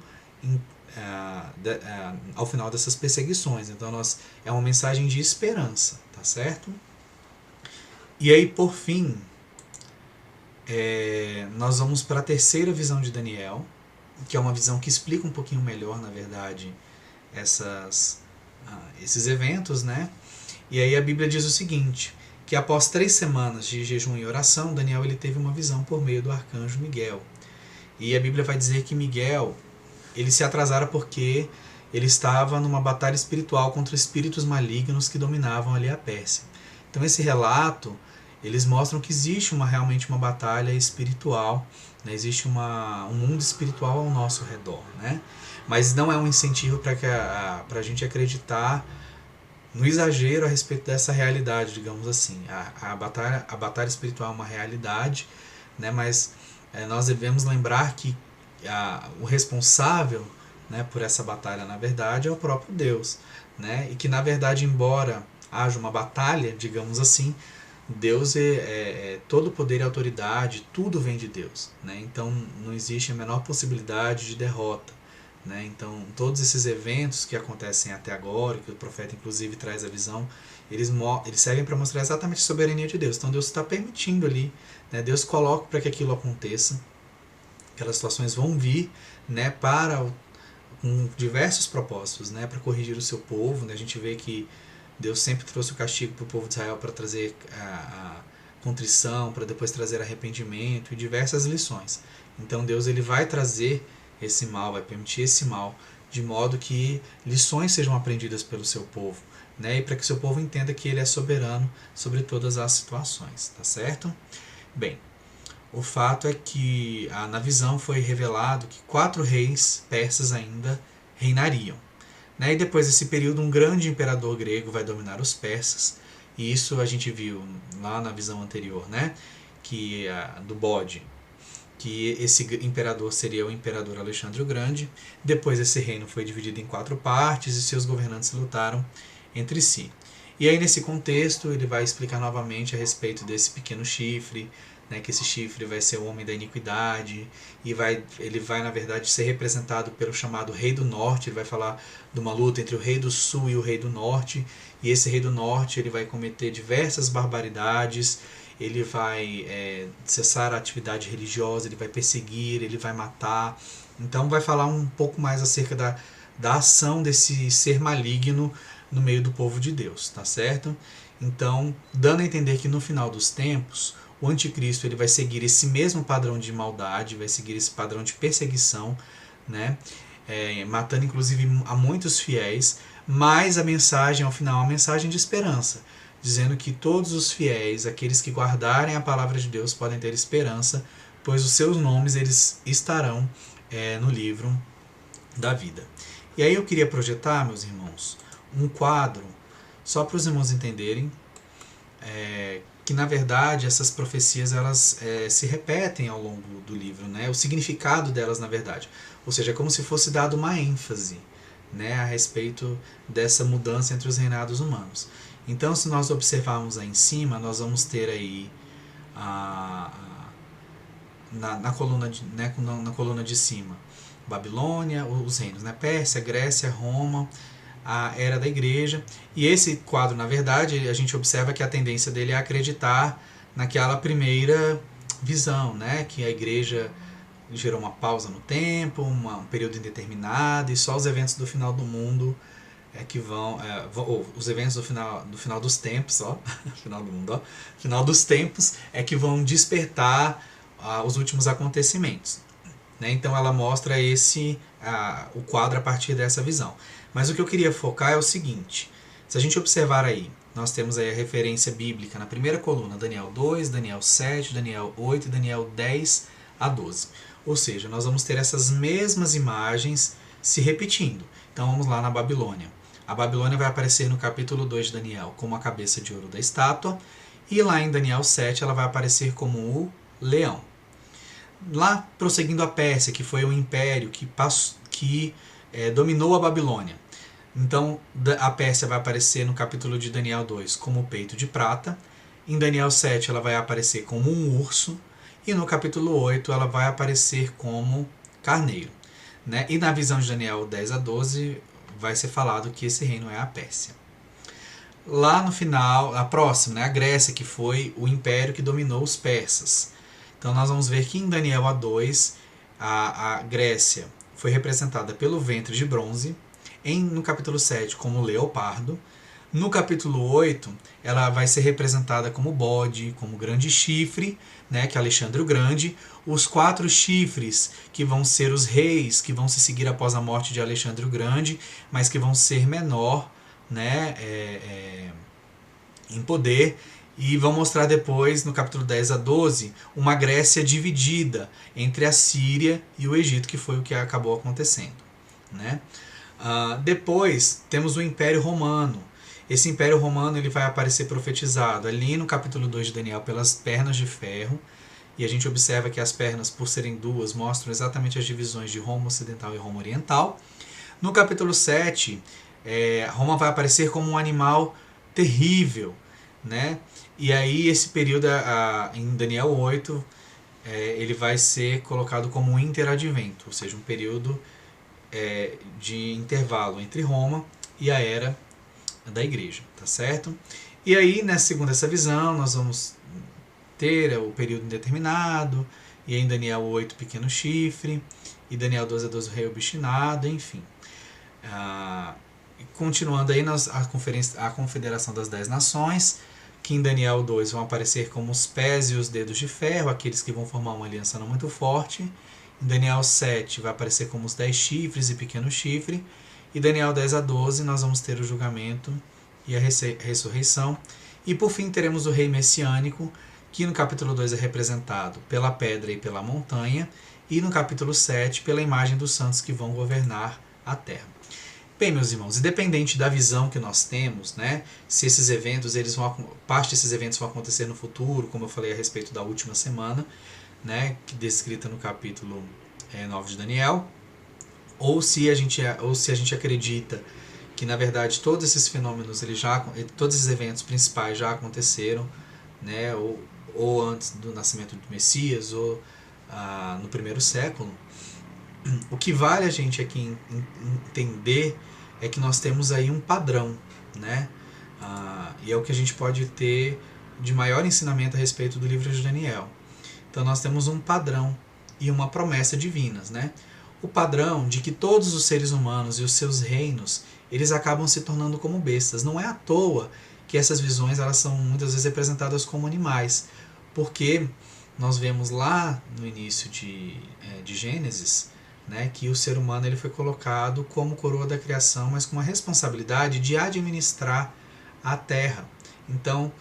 ao final dessas perseguições. Então é uma mensagem de esperança, tá certo? E aí, por fim, nós vamos para a terceira visão de Daniel, que é uma visão que explica um pouquinho melhor, na verdade, esses eventos, né? E aí a Bíblia diz o seguinte, que após 3 semanas de jejum e oração, Daniel ele teve uma visão por meio do arcanjo Miguel. E a Bíblia vai dizer que Miguel ele se atrasara porque ele estava numa batalha espiritual contra espíritos malignos que dominavam ali a Pérsia. Então esse relato, eles mostram que existe realmente uma batalha espiritual, né? Existe um mundo espiritual ao nosso redor, né? Mas não é um incentivo para a gente acreditar no exagero a respeito dessa realidade, digamos assim. A batalha espiritual é uma realidade, né? Mas nós devemos lembrar que o responsável, né, por essa batalha, na verdade, é o próprio Deus, né? E que, na verdade, embora haja uma batalha, digamos assim, Deus todo poder e autoridade, tudo vem de Deus, né? Então não existe a menor possibilidade de derrota, né? Então todos esses eventos que acontecem até agora, que o profeta inclusive traz a visão, eles servem para mostrar exatamente a soberania de Deus. Então Deus está permitindo ali, né? Deus coloca para que aquilo aconteça, aquelas situações vão vir, né, com diversos propósitos, né, para corrigir o seu povo, né? A gente vê que Deus sempre trouxe o castigo para o povo de Israel para trazer a contrição, para depois trazer arrependimento e diversas lições. Então Deus ele vai trazer esse mal, vai permitir esse mal, de modo que lições sejam aprendidas pelo seu povo, né? E para que o seu povo entenda que ele é soberano sobre todas as situações, tá certo? Bem, o fato é que na visão foi revelado que 4 reis persas ainda reinariam. E depois desse período, um grande imperador grego vai dominar os persas, e isso a gente viu lá na visão anterior, né? Do bode, que esse imperador seria o imperador Alexandre o Grande. Depois esse reino foi dividido em 4 partes e seus governantes lutaram entre si. E aí nesse contexto ele vai explicar novamente a respeito desse pequeno chifre, né, que esse chifre vai ser o homem da iniquidade, e ele vai na verdade ser representado pelo chamado Rei do Norte. Ele vai falar de uma luta entre o Rei do Sul e o Rei do Norte, e esse Rei do Norte ele vai cometer diversas barbaridades, ele vai cessar a atividade religiosa, ele vai perseguir, ele vai matar. Então vai falar um pouco mais acerca da ação desse ser maligno no meio do povo de Deus, tá certo? Então, dando a entender que no final dos tempos, o anticristo ele vai seguir esse mesmo padrão de maldade, vai seguir esse padrão de perseguição, né? Matando inclusive a muitos fiéis, mas a mensagem ao final é uma mensagem de esperança, dizendo que todos os fiéis, aqueles que guardarem a palavra de Deus, podem ter esperança pois os seus nomes eles estarão no livro da vida. E aí eu queria projetar, meus irmãos, um quadro, só para os irmãos entenderem, que na verdade essas profecias elas se repetem ao longo do livro, né? O significado delas, na verdade. Ou seja, é como se fosse dado uma ênfase, né, a respeito dessa mudança entre os reinados humanos. Então, se nós observarmos aí em cima, nós vamos ter aí na coluna de cima, Babilônia, os reinos, né? Pérsia, Grécia, Roma, a era da igreja. E esse quadro, na verdade, a gente observa que a tendência dele é acreditar naquela primeira visão, né? Que a igreja gerou uma pausa no tempo, um período indeterminado, e só os eventos do final do mundo que vão, os eventos do final dos tempos, final do mundo, final dos tempos é que vão despertar os últimos acontecimentos, né? Então ela mostra o quadro a partir dessa visão. Mas o que eu queria focar é o seguinte: se a gente observar aí, nós temos aí a referência bíblica na primeira coluna, Daniel 2, Daniel 7, Daniel 8 e Daniel 10 a 12. Ou seja, nós vamos ter essas mesmas imagens se repetindo. Então vamos lá na Babilônia. A Babilônia vai aparecer no capítulo 2 de Daniel como a cabeça de ouro da estátua, e lá em Daniel 7 ela vai aparecer como o leão. Lá, prosseguindo a Pérsia, que foi o império que dominou a Babilônia. Então, a Pérsia vai aparecer no capítulo de Daniel 2 como o peito de prata. Em Daniel 7 ela vai aparecer como um urso. E no capítulo 8 ela vai aparecer como carneiro, né? E na visão de Daniel 10 a 12 vai ser falado que esse reino é a Pérsia. Lá no final, a próxima, né? A Grécia, que foi o império que dominou os persas. Então nós vamos ver que em Daniel A2 a Grécia foi representada pelo ventre de bronze, no capítulo 7 como leopardo. No capítulo 8, ela vai ser representada como bode, como grande chifre, né, que é Alexandre o Grande. Os 4 chifres, que vão ser os reis, que vão se seguir após a morte de Alexandre o Grande, mas que vão ser menor, né, em poder. E vão mostrar depois, no capítulo 10 a 12, uma Grécia dividida entre a Síria e o Egito, que foi o que acabou acontecendo, né? Depois temos o Império Romano. Esse Império Romano ele vai aparecer profetizado ali no capítulo 2 de Daniel pelas pernas de ferro, e a gente observa que as pernas, por serem duas, mostram exatamente as divisões de Roma Ocidental e Roma Oriental. No capítulo 7, Roma vai aparecer como um animal terrível, né? E aí esse período em Daniel 8 ele vai ser colocado como um interadvento, ou seja, um período de intervalo entre Roma e a era da igreja, tá certo? E aí, segundo essa visão, nós vamos ter o período indeterminado, e aí em Daniel 8, pequeno chifre, e Daniel 12 a 12, o rei obstinado, enfim. Continuando aí, a Confederação das 10 Nações, que em Daniel 2 vão aparecer como os pés e os dedos de ferro, aqueles que vão formar uma aliança não muito forte. Em Daniel 7 vai aparecer como os 10 chifres e pequeno chifre. E Daniel 10 a 12 nós vamos ter o julgamento e a ressurreição. E por fim teremos o rei messiânico, que no capítulo 2 é representado pela pedra e pela montanha, e no capítulo 7 pela imagem dos santos que vão governar a terra. Bem, meus irmãos, independente da visão que nós temos, né, se esses eventos, parte desses eventos vão acontecer no futuro, como eu falei a respeito da última semana, né, descrita no capítulo 9 de Daniel, ou se a gente acredita que, na verdade, todos esses fenômenos, todos esses eventos principais já aconteceram, né, ou antes do nascimento do Messias, ou no primeiro século. O que vale a gente aqui entender é que nós temos aí um padrão, né? E é o que a gente pode ter de maior ensinamento a respeito do livro de Daniel. Então nós temos um padrão e uma promessa divinas, né? O padrão de que todos os seres humanos e os seus reinos, eles acabam se tornando como bestas. Não é à toa que essas visões elas são muitas vezes representadas como animais, porque nós vemos lá no início de Gênesis, né, que o ser humano ele foi colocado como coroa da criação, mas com a responsabilidade de administrar a terra. Então,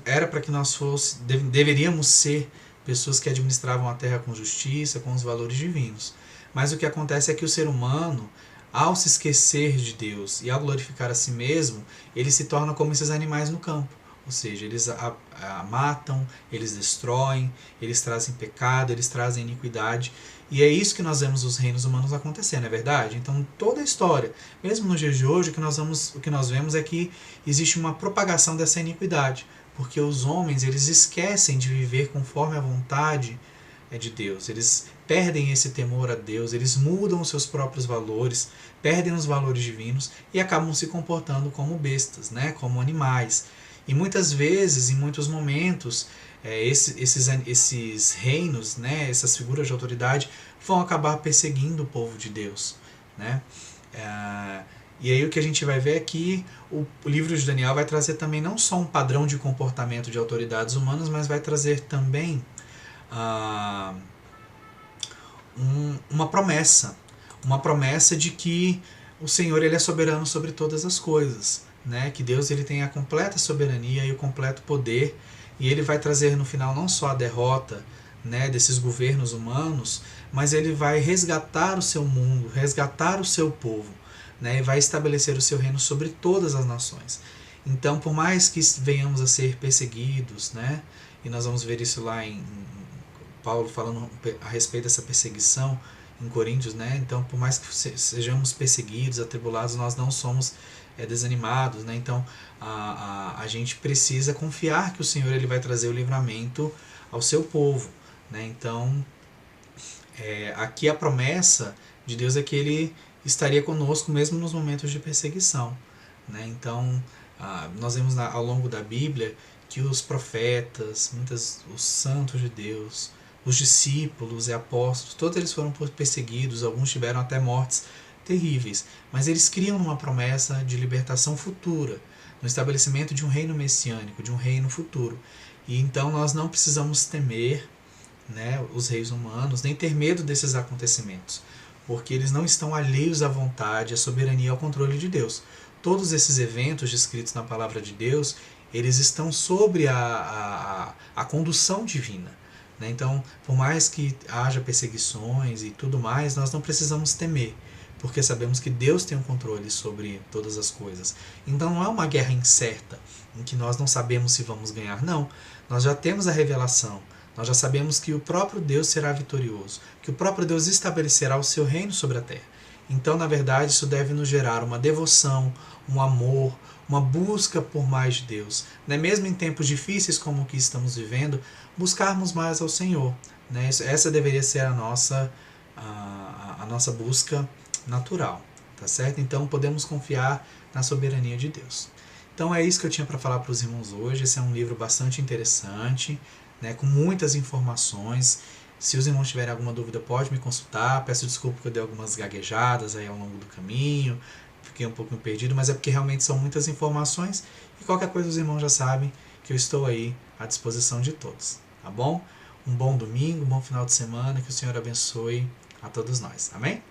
era para que nós deveríamos ser pessoas que administravam a terra com justiça, com os valores divinos. Mas o que acontece é que o ser humano, ao se esquecer de Deus e ao glorificar a si mesmo, ele se torna como esses animais no campo. Ou seja, eles matam, eles destroem, eles trazem pecado, eles trazem iniquidade. E é isso que nós vemos os reinos humanos acontecer, não é verdade? Então, toda a história, mesmo nos dias de hoje, o que nós vemos é que existe uma propagação dessa iniquidade. Porque os homens, eles esquecem de viver conforme a vontade de Deus. Eles perdem esse temor a Deus, eles mudam os seus próprios valores, perdem os valores divinos e acabam se comportando como bestas, né? Como animais. E muitas vezes, em muitos momentos, esses reinos, né, essas figuras de autoridade, vão acabar perseguindo o povo de Deus, né? E aí o que a gente vai ver é que o livro de Daniel vai trazer também não só um padrão de comportamento de autoridades humanas, mas vai trazer também uma promessa de que o Senhor ele é soberano sobre todas as coisas, né? Que Deus ele tem a completa soberania e o completo poder, e ele vai trazer no final não só a derrota, né, desses governos humanos, mas ele vai resgatar o seu mundo, resgatar o seu povo, né, e vai estabelecer o seu reino sobre todas as nações. Então, por mais que venhamos a ser perseguidos, né, e nós vamos ver isso lá em Paulo falando a respeito dessa perseguição em Coríntios, né? Então, por mais que sejamos perseguidos, atribulados, nós não somos desanimados, né? Então, a gente precisa confiar que o Senhor ele vai trazer o livramento ao seu povo, né? Então, aqui a promessa de Deus é que Ele estaria conosco mesmo nos momentos de perseguição, né? Então, nós vemos ao longo da Bíblia que os profetas, os santos de Deus, os discípulos e apóstolos, todos eles foram perseguidos, alguns tiveram até mortes terríveis, mas eles criam uma promessa de libertação futura, no estabelecimento de um reino messiânico, de um reino futuro. E então nós não precisamos temer, né, os reis humanos, nem ter medo desses acontecimentos, porque eles não estão alheios à vontade, à soberania e ao controle de Deus. Todos esses eventos descritos na palavra de Deus, eles estão sobre a condução divina. Então, por mais que haja perseguições e tudo mais, nós não precisamos temer, porque sabemos que Deus tem o controle sobre todas as coisas. Então não é uma guerra incerta, em que nós não sabemos se vamos ganhar. Não, nós já temos a revelação, nós já sabemos que o próprio Deus será vitorioso, que o próprio Deus estabelecerá o seu reino sobre a terra. Então, na verdade, isso deve nos gerar uma devoção, um amor, uma busca por mais de Deus. Né? Mesmo em tempos difíceis como o que estamos vivendo, buscarmos mais ao Senhor. Né? Essa deveria ser a nossa busca natural. Tá certo? Então, podemos confiar na soberania de Deus. Então, é isso que eu tinha para falar para os irmãos hoje. Esse é um livro bastante interessante, né? Com muitas informações. Se os irmãos tiverem alguma dúvida, pode me consultar. Peço desculpa que eu dei algumas gaguejadas aí ao longo do caminho. Fiquei um pouco perdido, mas é porque realmente são muitas informações. E qualquer coisa os irmãos já sabem que eu estou aí à disposição de todos. Tá bom? Um bom domingo, um bom final de semana. Que o Senhor abençoe a todos nós. Amém?